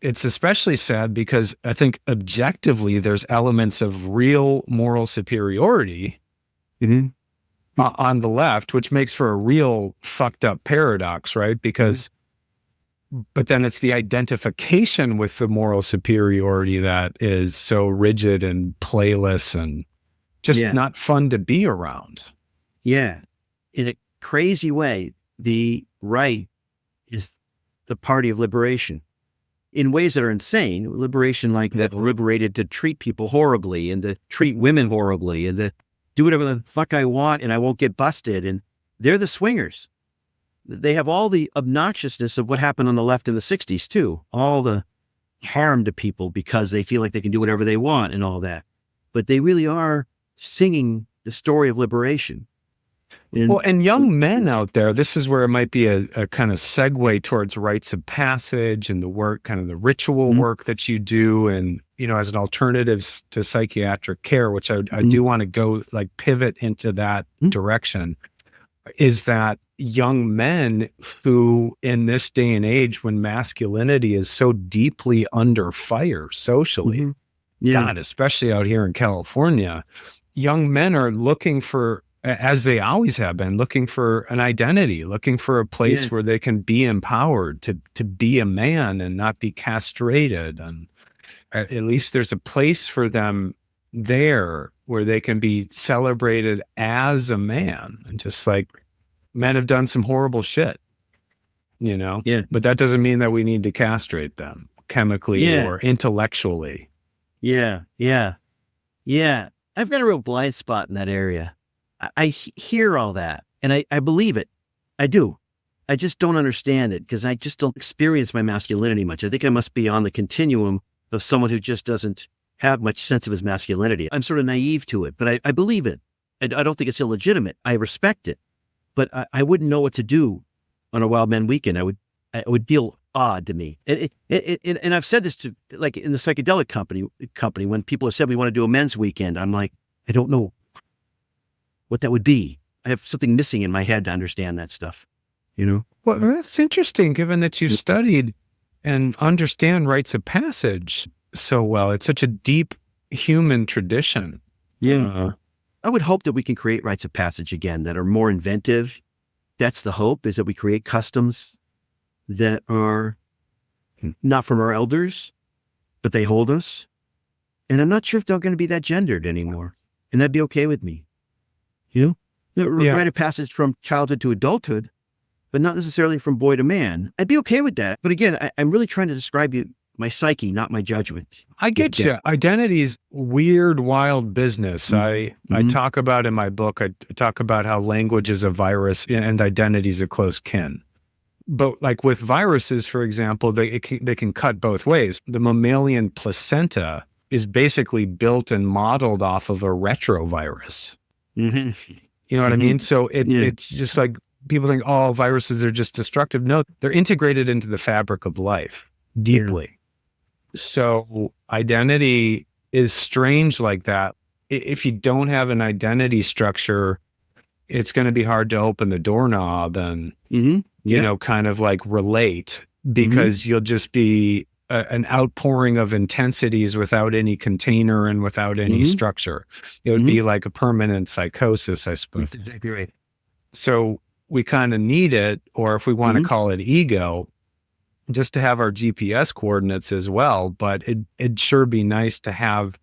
It's especially sad because I think objectively there's elements of real moral superiority on the left, which makes for a real fucked up paradox, right? Because, but then it's the identification with the moral superiority that is so rigid and playless and just not fun to be around. Yeah. In a crazy way, the right is the party of liberation. In ways that are insane, liberation like that, liberated to treat people horribly and to treat women horribly and to do whatever the fuck I want and I won't get busted. And they're the swingers. They have all the obnoxiousness of what happened on the left in the 60s too. All the harm to people because they feel like they can do whatever they want and all that. But they really are singing the story of liberation. And young men out there, this is where it might be a kind of segue towards rites of passage and the work, kind of the ritual work that you do. And, as an alternative to psychiatric care, which I do want to go like pivot into that direction, is that young men who in this day and age when masculinity is so deeply under fire socially, God, especially out here in California, young men are looking for, as they always have been, looking for an identity, looking for a place where they can be empowered to be a man and not be castrated. And at least there's a place for them there where they can be celebrated as a man. And just like men have done some horrible shit, but that doesn't mean that we need to castrate them chemically or intellectually. Yeah. I've got a real blind spot in that area. I hear all that and I believe it. I do. I just don't understand it because I just don't experience my masculinity much. I think I must be on the continuum of someone who just doesn't have much sense of his masculinity. I'm sort of naive to it, but I believe it. I don't think it's illegitimate. I respect it, but I wouldn't know what to do on a Wild Man weekend. I would feel odd to me. And I've said this to, like, in the psychedelic company, when people have said we want to do a men's weekend, I'm like, I don't know what that would be. I have something missing in my head to understand that stuff, Well, that's interesting, given that you've studied and understand rites of passage so well. It's such a deep human tradition. I would hope that we can create rites of passage again that are more inventive. That's the hope, is that we create customs that are not from our elders, but they hold us. And I'm not sure if they're going to be that gendered anymore. And that'd be okay with me. You know, rite of passage from childhood to adulthood, but not necessarily from boy to man. I'd be okay with that. But again, I'm really trying to describe my psyche, not my judgment. I get you. Identity's weird, wild business. I talk about in my book, I talk about how language is a virus and identity is a close kin. But like with viruses, for example, they can cut both ways. The mammalian placenta is basically built and modeled off of a retrovirus. You know what I mean? So it's just like people think, oh, viruses are just destructive. No, they're integrated into the fabric of life deeply. So identity is strange like that. If you don't have an identity structure, it's going to be hard to open the doorknob and, you know, kind of like relate, because you'll just be an outpouring of intensities without any container and without any structure. It would be like a permanent psychosis, I suppose. That's exactly right. So we kind of need it, or if we want to call it ego, just to have our GPS coordinates as well. But it'd sure be nice to have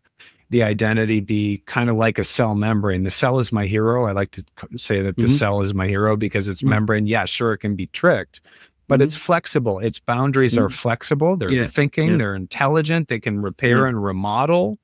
the identity be kind of like a cell membrane. The cell is my hero. I like to say that the cell is my hero because it's membrane. Yeah, sure, it can be tricked, but it's flexible. Its boundaries are flexible. They're thinking, they're intelligent. They can repair and remodel.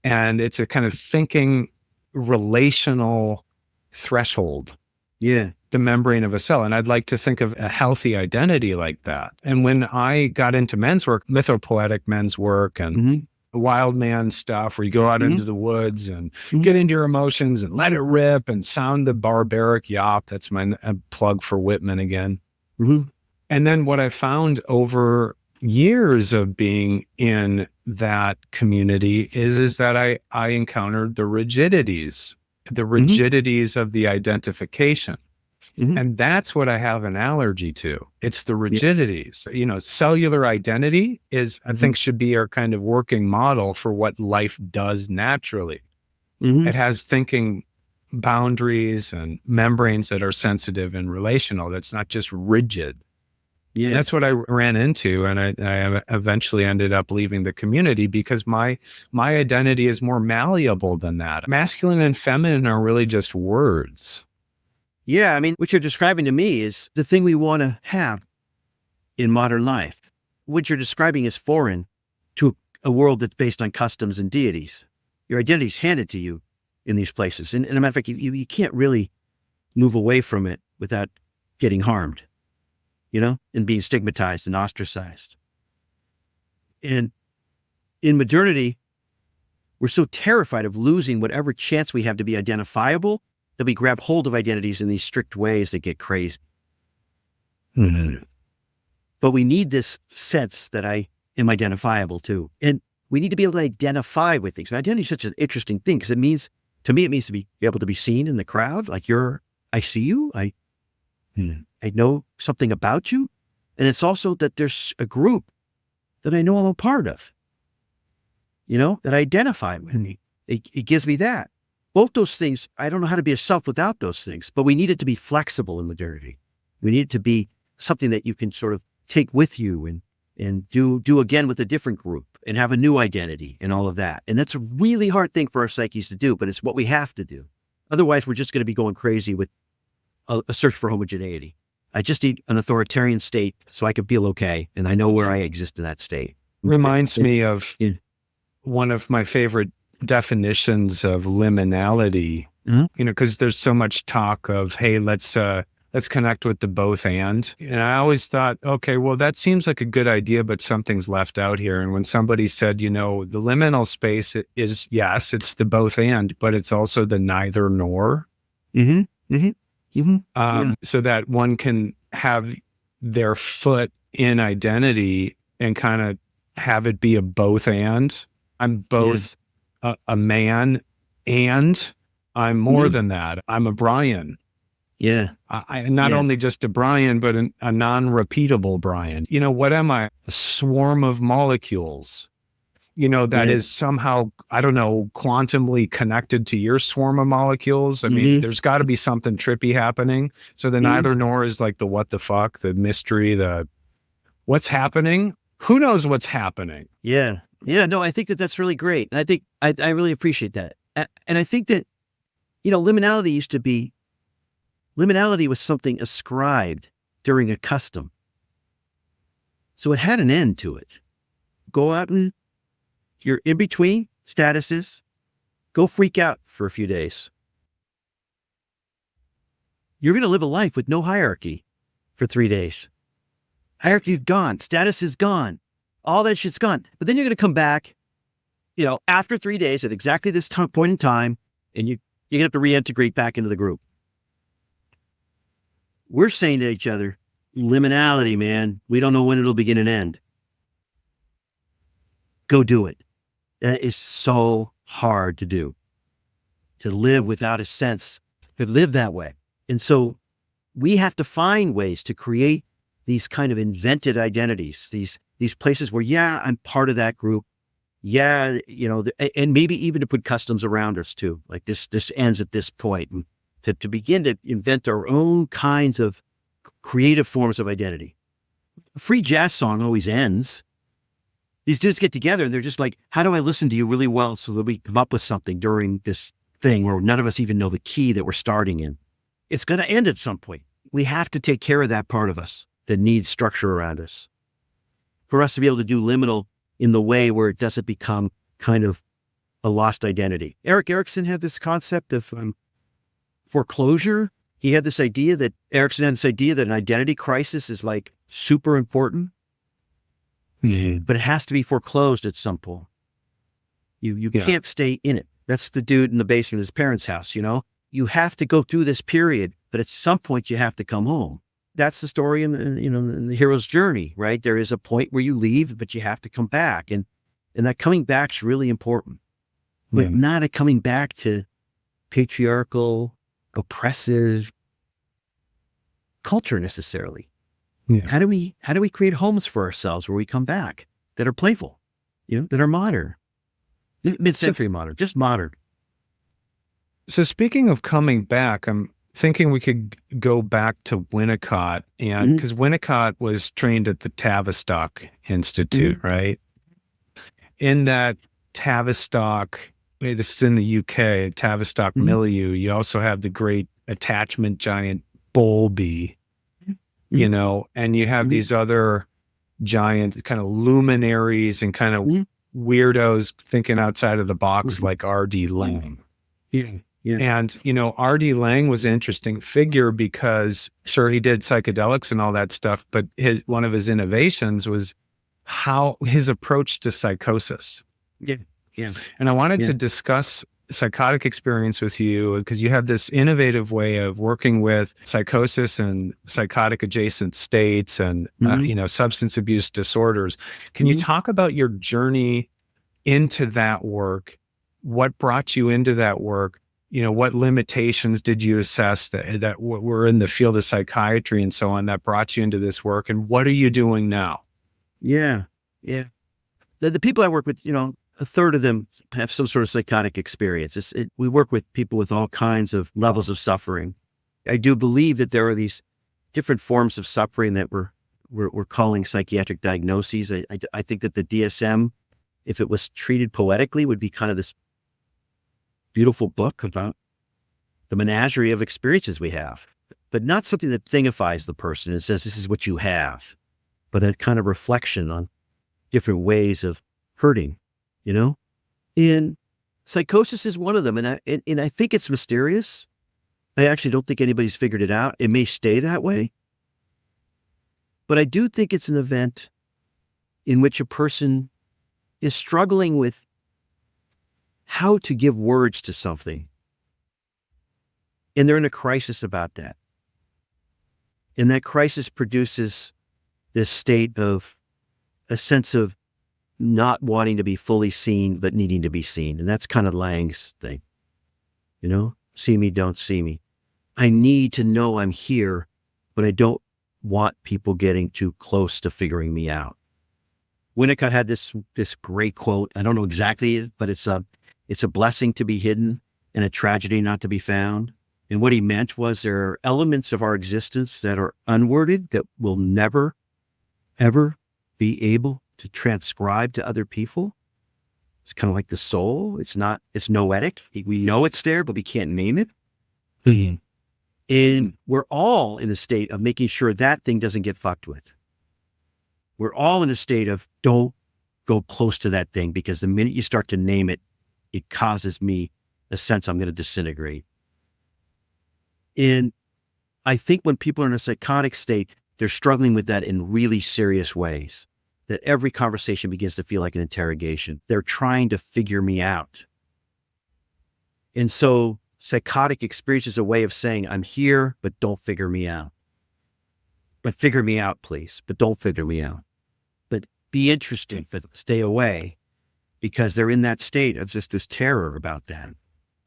And it's a kind of thinking relational threshold. Yeah. The membrane of a cell. And I'd like to think of a healthy identity like that. And when I got into men's work, mythopoetic men's work and wild man stuff, where you go out into the woods and get into your emotions and let it rip and sound the barbaric yop. That's my plug for Whitman again. And then what I found over years of being in that community is that I encountered the rigidities of the identification. And that's what I have an allergy to. It's the rigidities. You know, cellular identity is, I think, should be our kind of working model for what life does naturally. It has thinking boundaries and membranes that are sensitive and relational. That's not just rigid. Yeah, that's what I ran into. And I eventually ended up leaving the community because my identity is more malleable than that. Masculine and feminine are really just words. Yeah, I mean, what you're describing to me is the thing we want to have in modern life. What you're describing is foreign to a world that's based on customs and deities. Your identity is handed to you in these places. And as a matter of fact, you can't really move away from it without getting harmed, you know, and being stigmatized and ostracized. And in modernity, we're so terrified of losing whatever chance we have to be identifiable that we grab hold of identities in these strict ways that get crazy. But we need this sense that I am identifiable too. And we need to be able to identify with things. And identity is such an interesting thing because it means to be able to be seen in the crowd. Like I see you, I know something about you. And it's also that there's a group that I know I'm a part of, you know, that I identify with me. It gives me that. Both those things, I don't know how to be a self without those things, but we need it to be flexible in modernity. We need it to be something that you can sort of take with you and do again with a different group and have a new identity and all of that. And that's a really hard thing for our psyches to do, but it's what we have to do. Otherwise, we're just going to be going crazy with a search for homogeneity. I just need an authoritarian state so I can feel okay, and I know where I exist in that state. Reminds me of one of my favorite definitions of liminality, you know, because there's so much talk of, hey, let's connect with the both and I always thought, okay, well, that seems like a good idea, but something's left out here. And when somebody said, you know, the liminal space is, yes, it's the both and, but it's also the neither nor. So that one can have their foot in identity and kind of have it be a both and. I'm both a man and I'm more than that. I'm a Brian. Yeah. I'm not only just a Brian, but a non-repeatable Brian. You know, what am I? A swarm of molecules. that Yeah. is somehow, I don't know, quantumly connected to your swarm of molecules. I mean, there's got to be something trippy happening. So the neither nor is like the what the fuck, the mystery, the what's happening. Who knows what's happening? Yeah. Yeah. No, I think that that's really great. And I think I really appreciate that. And I think that, liminality was something ascribed during a custom. So it had an end to it. Go out and you're in between statuses, go freak out for a few days. You're going to live a life with no hierarchy for 3 days. Hierarchy is gone. Status is gone. All that shit's gone. But then you're going to come back, after 3 days at exactly this point in time, and you're going to have to reintegrate back into the group. We're saying to each other, liminality, man. We don't know when it'll begin and end. Go do it. That is so hard to do. To live without a sense, to live that way. And so we have to find ways to create these kind of invented identities, these places where, I'm part of that group. And maybe even to put customs around us too. Like this ends at this point. And to begin to invent our own kinds of creative forms of identity. A free jazz song always ends. These dudes get together and they're just like, how do I listen to you really well so that we come up with something during this thing where none of us even know the key that we're starting in? It's going to end at some point. We have to take care of that part of us that needs structure around us for us to be able to do liminal in the way where it doesn't become kind of a lost identity. Erik Erikson had this concept of foreclosure. He had this idea that an identity crisis is like super important. But it has to be foreclosed at some point. You can't stay in it. That's the dude in the basement of his parents' house, You have to go through this period, but at some point you have to come home. That's the story in the hero's journey, right? There is a point where you leave, but you have to come back. And that coming back's really important. But not a coming back to patriarchal, oppressive culture necessarily. Yeah. How do we create homes for ourselves where we come back that are playful, that are modern, mid-century modern, just modern? So speaking of coming back, I'm thinking we could go back to Winnicott, and because Winnicott was trained at the Tavistock Institute, right? In that Tavistock, this is in the UK, Tavistock milieu, you also have the great attachment giant Bowlby. And you have these other giant kind of luminaries and kind of weirdos thinking outside of the box like R.D. Laing. And, R.D. Laing was an interesting figure because sure, he did psychedelics and all that stuff, but one of his innovations was his approach to psychosis. And I wanted to discuss psychotic experience with you because you have this innovative way of working with psychosis and psychotic adjacent states and substance abuse disorders. Can you talk about your journey into that work? What brought you into that work? What limitations did you assess that were in the field of psychiatry and so on that brought you into this work? And what are you doing now? The people I work with, a third of them have some sort of psychotic experience. We work with people with all kinds of levels of suffering. I do believe that there are these different forms of suffering that we're calling psychiatric diagnoses. I think that the DSM, if it was treated poetically, would be kind of this beautiful book about the menagerie of experiences we have, but not something that thingifies the person and says, this is what you have, but a kind of reflection on different ways of hurting. And psychosis is one of them. And I think it's mysterious. I actually don't think anybody's figured it out. It may stay that way. But I do think it's an event in which a person is struggling with how to give words to something. And they're in a crisis about that. And that crisis produces this state of a sense of not wanting to be fully seen, but needing to be seen. And that's kind of Laing's thing. See me, don't see me. I need to know I'm here, but I don't want people getting too close to figuring me out. Winnicott had this great quote. I don't know exactly, but it's a blessing to be hidden and a tragedy not to be found. And what he meant was there are elements of our existence that are unworded that will never, ever be able to transcribe to other people. It's kind of like the soul. It's noetic. We know it's there, but we can't name it. Mhm. And we're all in a state of making sure that thing doesn't get fucked with. We're all in a state of don't go close to that thing, because the minute you start to name it, it causes me a sense I'm going to disintegrate. And I think when people are in a psychotic state, they're struggling with that in really serious ways, that every conversation begins to feel like an interrogation. They're trying to figure me out. And so psychotic experience is a way of saying, I'm here, but don't figure me out. But figure me out, please. But don't figure me out. But be interested, but stay away, because they're in that state of just this terror about that.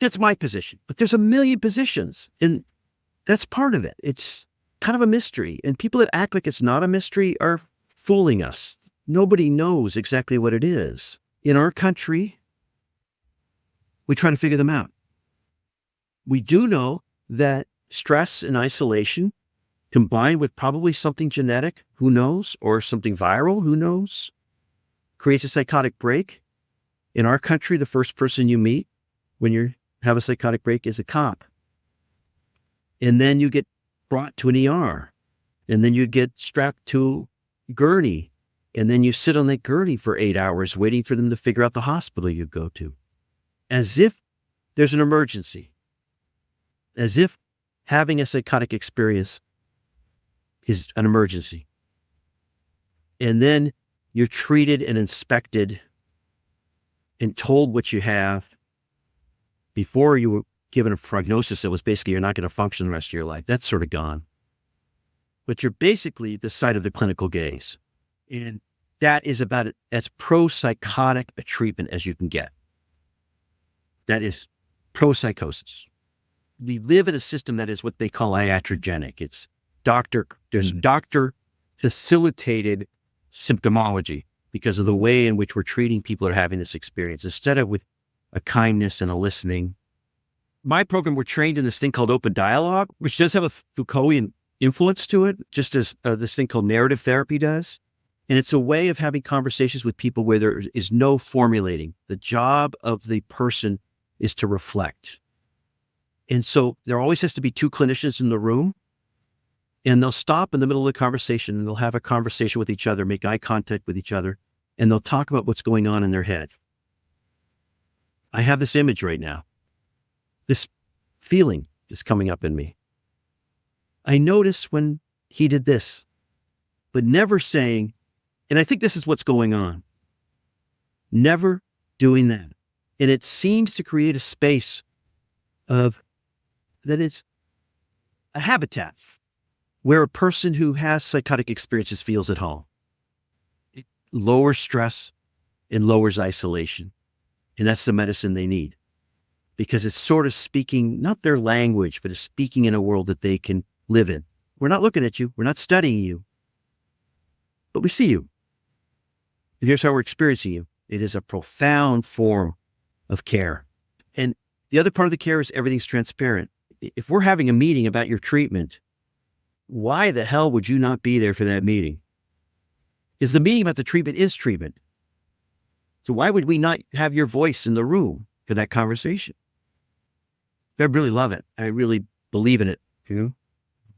That's my position. But there's a million positions, and that's part of it. It's kind of a mystery. And people that act like it's not a mystery are fooling us. Nobody knows exactly what it is. In our country, we try to figure them out. We do know that stress and isolation, combined with probably something genetic, who knows, or something viral, who knows, creates a psychotic break. In our country, the first person you meet when you have a psychotic break is a cop. And then you get brought to an ER. And then you get strapped to a gurney. And then you sit on that gurney for 8 hours waiting for them to figure out the hospital you go to. As if there's an emergency. As if having a psychotic experience is an emergency. And then you're treated and inspected and told what you have before you were given a prognosis that was basically you're not going to function the rest of your life. That's sort of gone. But you're basically the site of the clinical gaze. And that is about as pro-psychotic a treatment as you can get. That is pro-psychosis. We live in a system that is what they call iatrogenic. It's there's doctor facilitated symptomology because of the way in which we're treating people who are having this experience, instead of with a kindness and a listening. My program, we're trained in this thing called open dialogue, which does have a Foucaultian influence to it, just as this thing called narrative therapy does. And it's a way of having conversations with people where there is no formulating. The job of the person is to reflect. And so there always has to be two clinicians in the room, and they'll stop in the middle of the conversation and they'll have a conversation with each other, make eye contact with each other, and they'll talk about what's going on in their head. I have this image right now. This feeling is coming up in me. I notice when he did this, but never saying, and I think this is what's going on. Never doing that. And it seems to create a space of that it's a habitat where a person who has psychotic experiences feels at home. It lowers stress and lowers isolation. And that's the medicine they need, because it's sort of speaking, not their language, but it's speaking in a world that they can live in. We're not looking at you. We're not studying you, but we see you. And here's how we're experiencing you. It is a profound form of care. And the other part of the care is everything's transparent. If we're having a meeting about your treatment, why the hell would you not be there for that meeting? Because the meeting about the treatment is treatment. So why would we not have your voice in the room for that conversation? I really love it. I really believe in it. You know?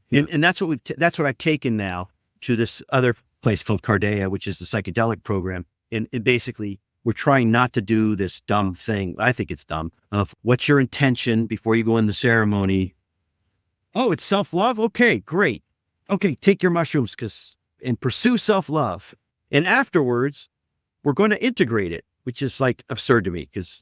Yeah. And that's what that's what I've taken now to this other place called Cardea, which is the psychedelic program. And basically, we're trying not to do this dumb thing. I think it's dumb, of what's your intention before you go in the ceremony? Oh, it's self-love? Okay, great. Okay, take your mushrooms and pursue self-love. And afterwards, we're going to integrate it, which is like absurd to me, because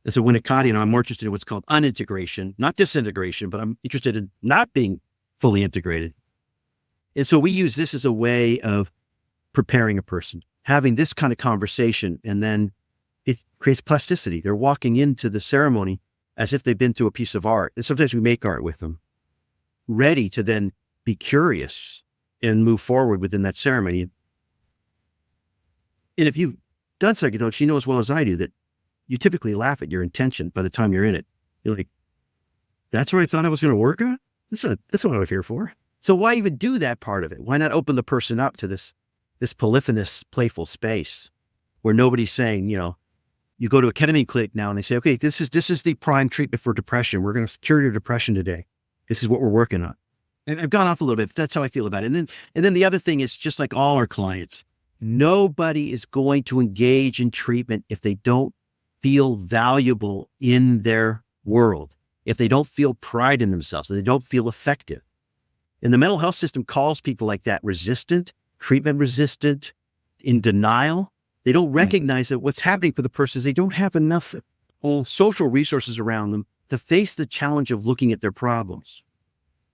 as a Winnicottian, I'm more interested in what's called unintegration, not disintegration, but I'm interested in not being fully integrated. And so we use this as a way of preparing a person, having this kind of conversation, and then it creates plasticity. They're walking into the ceremony as if they've been through a piece of art. And sometimes we make art with them, ready to then be curious and move forward within that ceremony. And if you've done psychedelics, you know as well as I do that you typically laugh at your intention by the time you're in it. You're like, that's what I thought I was going to work on? That's what I was here for. So why even do that part of it? Why not open the person up to this polyphonous, playful space where nobody's saying, you go to a ketamine clinic now and they say, okay, this is the prime treatment for depression. We're going to cure your depression today. This is what we're working on. And I've gone off a little bit. That's how I feel about it. And then the other thing is, just like all our clients, nobody is going to engage in treatment if they don't feel valuable in their world, if they don't feel pride in themselves, if they don't feel effective. And the mental health system calls people like that resistant, treatment resistant, in denial. They don't recognize that what's happening for the person is they don't have enough social resources around them to face the challenge of looking at their problems.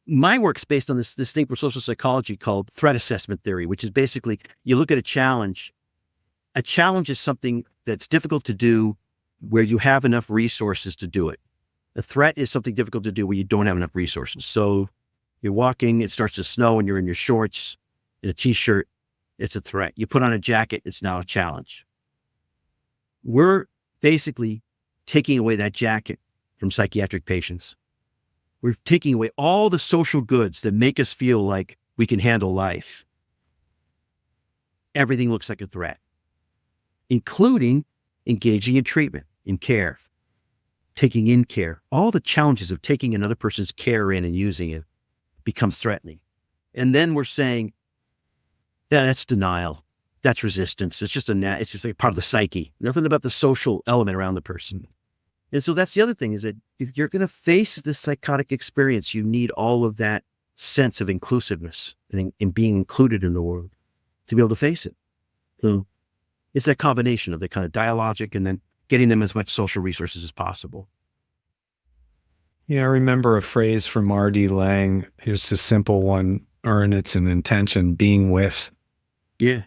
My work's based on this thing for social psychology called threat assessment theory, which is basically you look at a challenge. A challenge is something that's difficult to do where you have enough resources to do it. A threat is something difficult to do where you don't have enough resources. So you're walking, it starts to snow and you're in your shorts, in a t-shirt, it's a threat. You put on a jacket, it's now a challenge. We're basically taking away that jacket from psychiatric patients. We're taking away all the social goods that make us feel like we can handle life. Everything looks like a threat, including engaging in treatment, in care, taking in care. All the challenges of taking another person's care in and using it becomes threatening. And then we're saying, yeah, that's denial. That's resistance. It's just like part of the psyche. Nothing about the social element around the person. And so that's the other thing, is that if you're going to face this psychotic experience, you need all of that sense of inclusiveness and being included in the world to be able to face it. So it's that combination of the kind of dialogic and then getting them as much social resources as possible. Yeah, I remember a phrase from R.D. Laing. Here's a simple one, and it's an intention: being with. Yeah.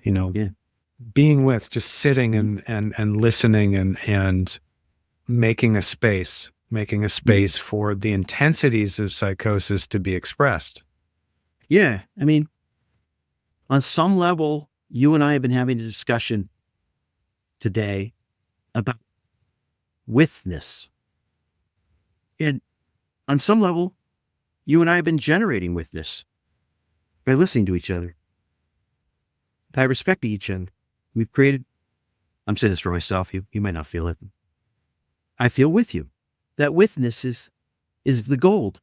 Being with, just sitting and listening and making a space for the intensities of psychosis to be expressed. Yeah. I mean, on some level, you and I have been having a discussion today about withness. And on some level, you and I have been generating withness by listening to each other, by respecting each other. We've created, I'm saying this for myself, you might not feel it. I feel with you. That withness is the gold.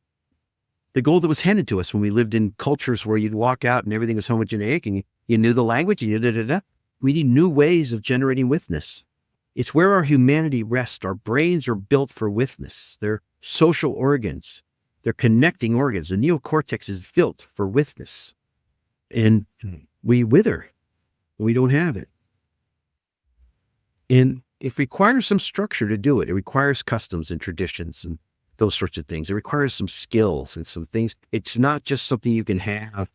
The gold that was handed to us when we lived in cultures where you'd walk out and everything was homogeneic and you knew the language and We need new ways of generating withness. It's where our humanity rests. Our brains are built for withness. They're social organs. They're connecting organs. The neocortex is built for withness. And we wither. We don't have it. And it requires some structure to do it. It requires customs and traditions and those sorts of things. It requires some skills and some things. It's not just something you can have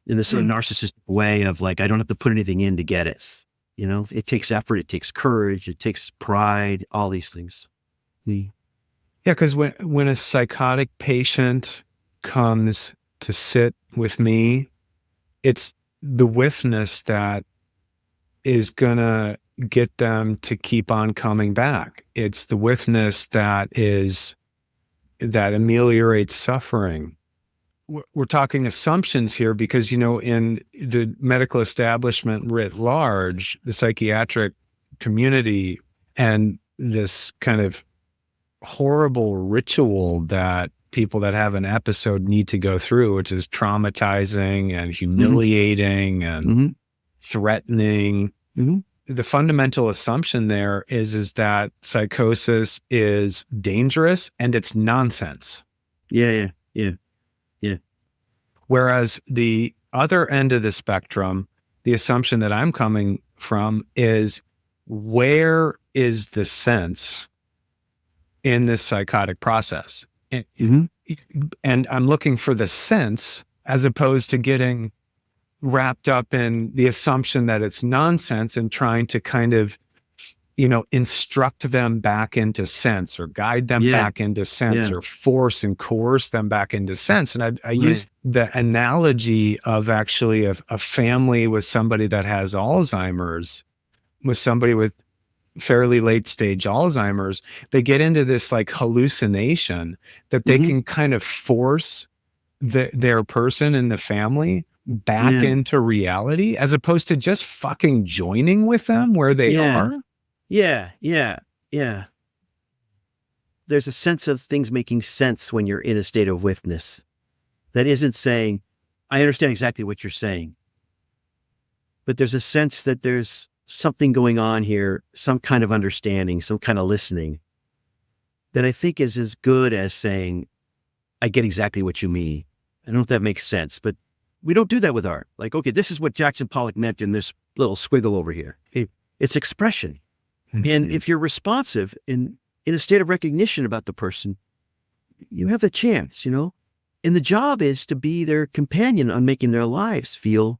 in this sort of narcissistic way of like, I don't have to put anything in to get it. It takes effort, it takes courage, it takes pride, all these things. Yeah, because when a psychotic patient comes to sit with me, it's the withness that is going to get them to keep on coming back. It's the withness that ameliorates suffering. We're talking assumptions here because, in the medical establishment writ large, the psychiatric community, and this kind of horrible ritual that people that have an episode need to go through, which is traumatizing and humiliating and threatening. The fundamental assumption there is that psychosis is dangerous and it's nonsense. Yeah. Whereas the other end of the spectrum, the assumption that I'm coming from is, where is the sense in this psychotic process? And I'm looking for the sense as opposed to getting wrapped up in the assumption that it's nonsense and trying to kind of instruct them back into sense, or guide them back into sense, or force and coerce them back into sense. And I use the analogy of actually a family with somebody that has Alzheimer's, with somebody with fairly late stage Alzheimer's. They get into this like hallucination that they can kind of force their person in the family back into reality, as opposed to just fucking joining with them where they are. Yeah. There's a sense of things making sense when you're in a state of witness. That isn't saying, I understand exactly what you're saying. But there's a sense that there's something going on here, some kind of understanding, some kind of listening, that I think is as good as saying, I get exactly what you mean. I don't know if that makes sense, but we don't do that with art. Like, okay, this is what Jackson Pollock meant in this little squiggle over here. It's expression. And if you're responsive in a state of recognition about the person, you have the chance, And the job is to be their companion on making their lives feel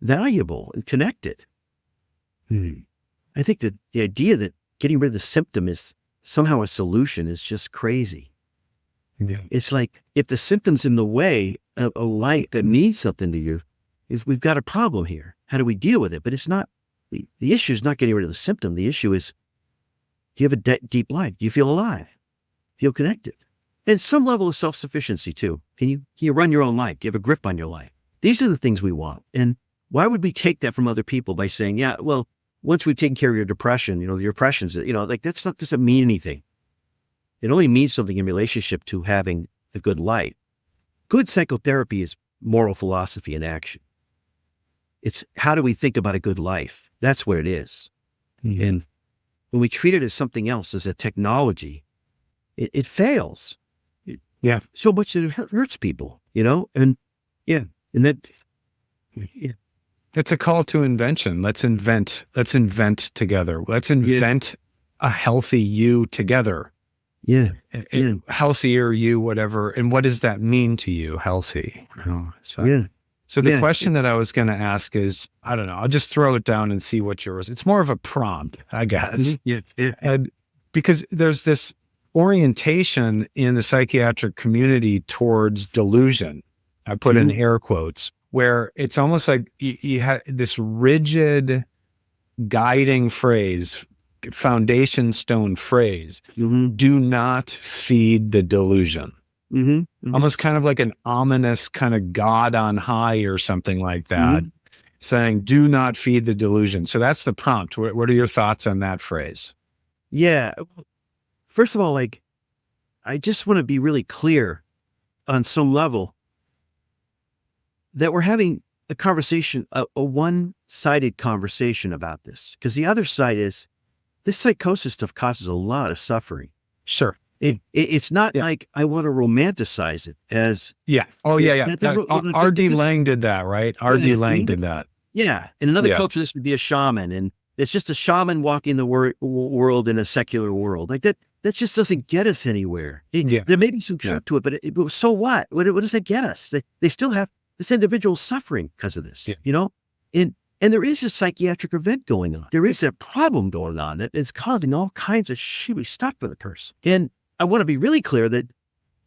valuable and connected. I think that the idea that getting rid of the symptom is somehow a solution is just crazy. It's like, if the symptom's in the way of a light that means something to you, we've got a problem here. How do we deal with it? But it's not, the issue is not getting rid of the symptom. The issue is, you have a deep life. You feel alive, feel connected, and some level of self-sufficiency too. Can you run your own life? Do you have a grip on your life? These are the things we want. And why would we take that from other people by saying, yeah, well, once we've taken care of your depression, your depression's, like doesn't mean anything. It only means something in relationship to having a good life. Good psychotherapy is moral philosophy in action. It's how do we think about a good life? That's what it is. And when we treat it as something else, as a technology, it fails. So much that it hurts people, and that. It's a call to invention. Let's invent together. Let's invent a healthy you together. Healthier you, whatever. And what does that mean to you, healthy? So the question that I was going to ask is, I don't know, I'll just throw it down and see what yours. It's more of a prompt, I guess. And because there's this orientation in the psychiatric community towards delusion. I put in air quotes, where it's almost like you have this rigid guiding phrase, foundation stone phrase, do not feed the delusion. Almost kind of like an ominous kind of God on high or something like that, saying, do not feed the delusion. So that's the prompt. What are your thoughts on that phrase? Yeah. First of all, I just want to be really clear on some level that we're having a conversation, a one-sided conversation about this. Because the other side is, this psychosis stuff causes a lot of suffering. Sure. It's not like I want to romanticize it as... R.D. Laing did that, right? R.D. Laing did that. Yeah. In another culture, this would be a shaman, and it's just a shaman walking the world in a secular world. Like that just doesn't get us anywhere. There may be some truth to it, but so what? What does that get us? They still have this individual suffering because of this, And there is a psychiatric event going on. There is a problem going on that is causing all kinds of shitty stuff for the person. And I want to be really clear that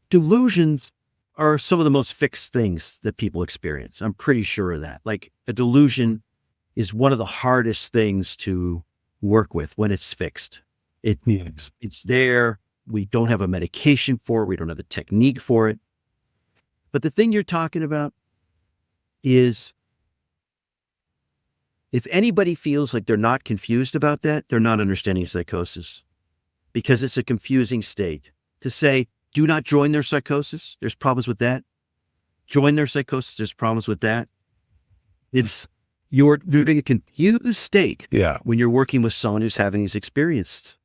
delusions are some of the most fixed things that people experience. I'm pretty sure of that. Like, a delusion is one of the hardest things to work with when it's fixed. It's there. We don't have a medication for it. We don't have a technique for it. But the thing you're talking about is, if anybody feels like they're not confused about that, they're not understanding psychosis, because it's a confusing state. To say, do not join their psychosis, there's problems with that. Join their psychosis, there's problems with that. You're in a confused state when you're working with someone who's having these experiences.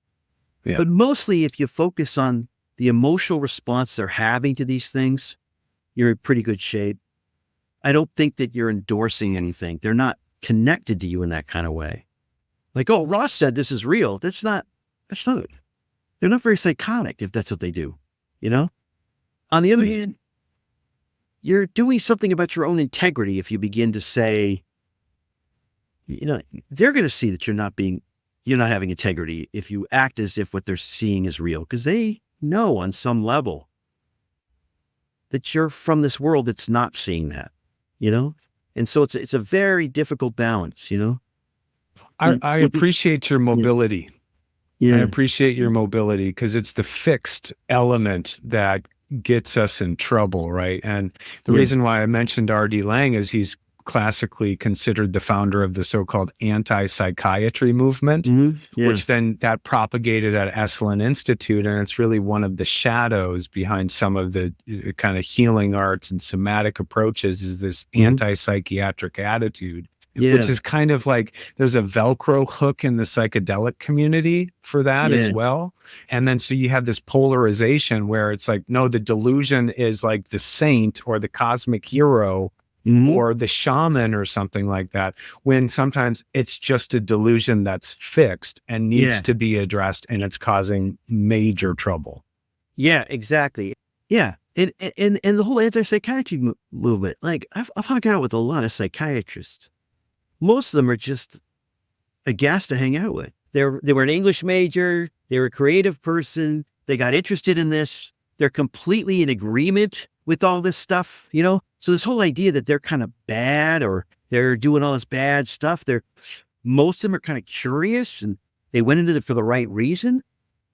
But mostly, if you focus on the emotional response they're having to these things, you're in pretty good shape. I don't think that you're endorsing anything. They're not connected to you in that kind of way. Like, oh, Ross said this is real. That's not it. They're not very psychotic if that's what they do, On the other hand, you're doing something about your own integrity if you begin to say, they're going to see that you're not being you're not having integrity if you act as if what they're seeing is real, because they know on some level that you're from this world that's not seeing that, you know? And so it's a very difficult balance, you know? I appreciate your mobility. Yeah. I appreciate your mobility because it's the fixed element that gets us in trouble, right? And the reason why I mentioned R.D. Laing is he's classically considered the founder of the so-called anti-psychiatry movement, which then that propagated at Esalen Institute. And it's really one of the shadows behind some of the kind of healing arts and somatic approaches is this anti-psychiatric attitude, which is kind of like there's a Velcro hook in the psychedelic community for that as well. And then so you have this polarization where it's like, no, the delusion is like the saint or the cosmic hero or the shaman or something like that, when sometimes it's just a delusion that's fixed and needs to be addressed, and it's causing major trouble. Yeah, exactly. Yeah. And the whole anti-psychiatry movement, like I've hung out with a lot of psychiatrists. Most of them are just a gas to hang out with. They were an English major. They were a creative person. They got interested in this. They're completely in agreement with all this stuff, you know? So this whole idea that they're kind of bad or they're doing all this bad stuff, most of them are kind of curious and they went into it for the right reason.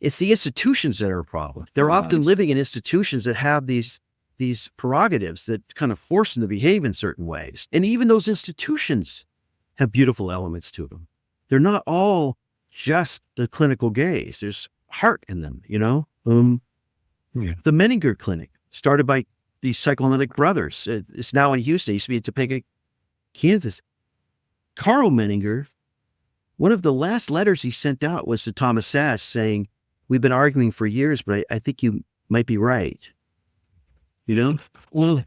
It's the institutions that are a problem. They're often living in institutions that have these prerogatives that kind of force them to behave in certain ways. And even those institutions have beautiful elements to them. They're not all just the clinical gaze. There's heart in them, you know? The Menninger Clinic, started by these psychoanalytic brothers. It's now in Houston. It used to be in Topeka, Kansas. Carl Menninger, one of the last letters he sent out was to Thomas Sass saying, "We've been arguing for years, but I think you might be right." You know? Well,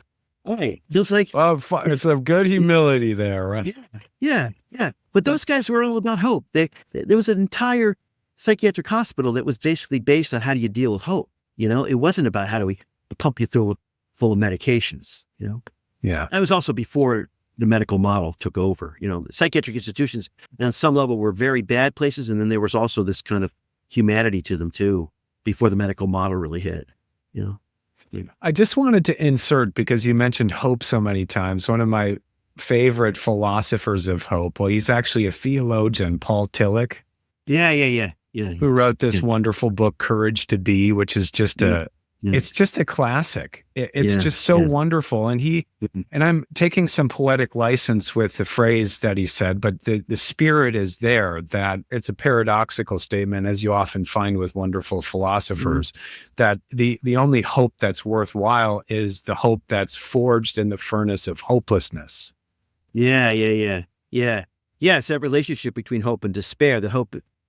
feels like... Well, it's a good humility there, right? Yeah. But those guys were all about hope. There was an entire psychiatric hospital that was basically based on how do you deal with hope. You know, it wasn't about how do we pump you through full of medications, you know? Yeah. That was also before the medical model took over. You know, the psychiatric institutions on some level were very bad places. And then there was also this kind of humanity to them too, before the medical model really hit, you know? I just wanted to insert, because you mentioned hope so many times, one of my favorite philosophers of hope. Well, he's actually a theologian, Paul Tillich. Yeah. Who wrote this wonderful book, Courage to Be, which is just it's just a classic. It's just so wonderful. And and I'm taking some poetic license with the phrase that he said, but the spirit is there, that it's a paradoxical statement, as you often find with wonderful philosophers, that the only hope that's worthwhile is the hope that's forged in the furnace of hopelessness. Yeah. It's that relationship between hope and despair.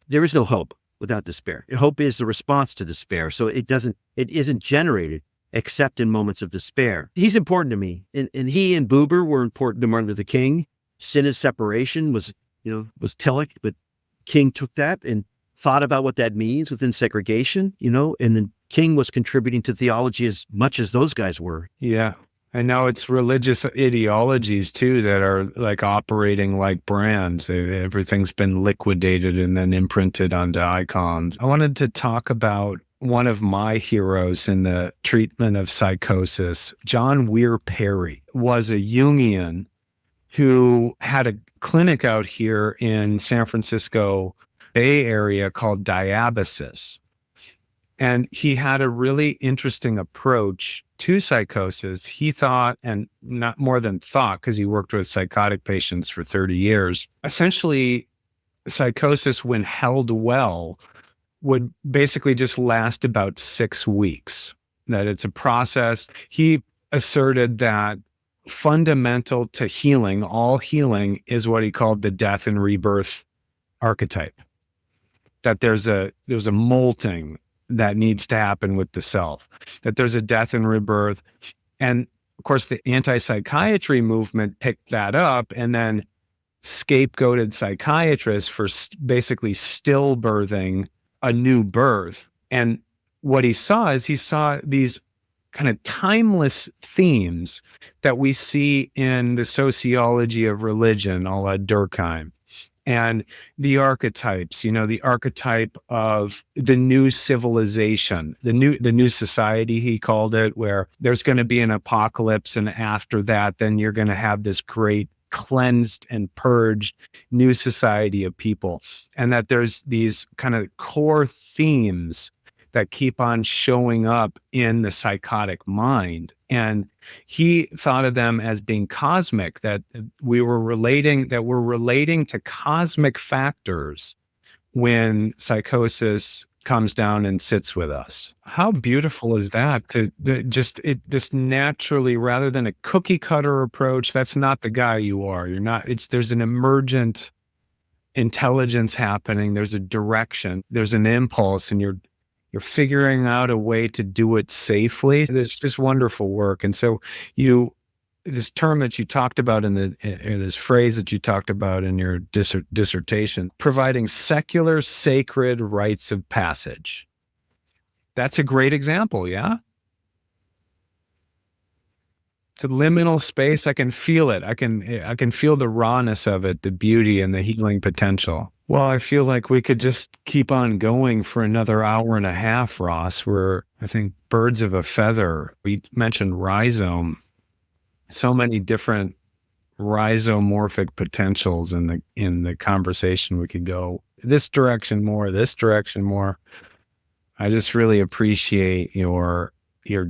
There is no hope without despair. Hope is the response to despair. So it isn't generated except in moments of despair. He's important to me. And he and Buber were important to Martin Luther King. Sin is separation was Tillich, but King took that and thought about what that means within segregation, you know, and then King was contributing to theology as much as those guys were. Yeah. And now it's religious ideologies too that are like operating like brands. Everything's been liquidated and then imprinted onto icons. I wanted to talk about one of my heroes in the treatment of psychosis. John Weir Perry was a Jungian who had a clinic out here in San Francisco Bay Area called Diabasis. And he had a really interesting approach to psychosis. He thought, and not more than thought, because he worked with psychotic patients for 30 years, essentially psychosis, when held well, would basically just last about 6 weeks, that it's a process. He asserted that fundamental to healing, all healing, is what he called the death and rebirth archetype, that there's a molting that needs to happen with the self, that there's a death and rebirth. And of course, the anti-psychiatry movement picked that up and then scapegoated psychiatrists for basically stillbirthing a new birth. And what he saw these kind of timeless themes that we see in the sociology of religion, a la Durkheim, And the archetypes, the archetype of the new civilization, the new society, he called it, where there's going to be an apocalypse. And after that, then you're going to have this great cleansed and purged new society of people. And that there's these kind of core themes that keep on showing up in the psychotic mind. And he thought of them as being cosmic, that we're relating to cosmic factors when psychosis comes down and sits with us. How beautiful is that? This naturally, rather than a cookie cutter approach, that's not the guy you are. There's an emergent intelligence happening. There's a direction, there's an impulse, and you're figuring out a way to do it safely. It's just wonderful work. And so this term that you talked about this phrase that you talked about in your dissertation, providing secular sacred rites of passage. That's a great example, yeah? It's a liminal space. I can feel it. I can feel the rawness of it, the beauty and the healing potential. Well, I feel like we could just keep on going for another hour and a half, Ross. We're, I think, birds of a feather. We mentioned rhizome. So many different rhizomorphic potentials in the conversation. We could go this direction more, this direction more. I just really appreciate your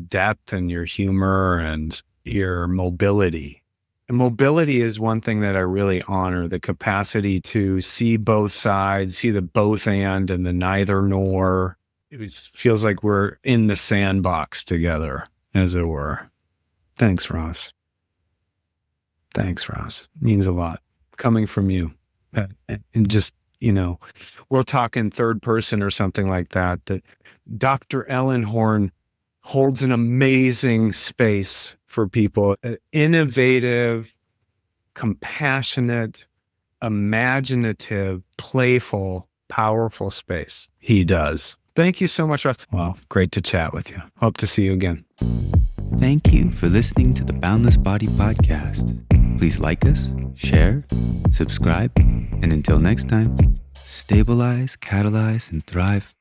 depth and your humor and your mobility. And mobility is one thing that I really honor, the capacity to see both sides, see the both and the neither nor. It feels like we're in the sandbox together, as it were. Thanks, Ross. Thanks, Ross. Means a lot coming from you. And just, we're talking third person or something like that. That Dr. Ellenhorn holds an amazing space for people, an innovative, compassionate, imaginative, playful, powerful space. He does. Thank you so much, Ross. Well, great to chat with you. Hope to see you again. Thank you for listening to the Boundless Body Podcast. Please like us, share, subscribe, and until next time, stabilize, catalyze, and thrive.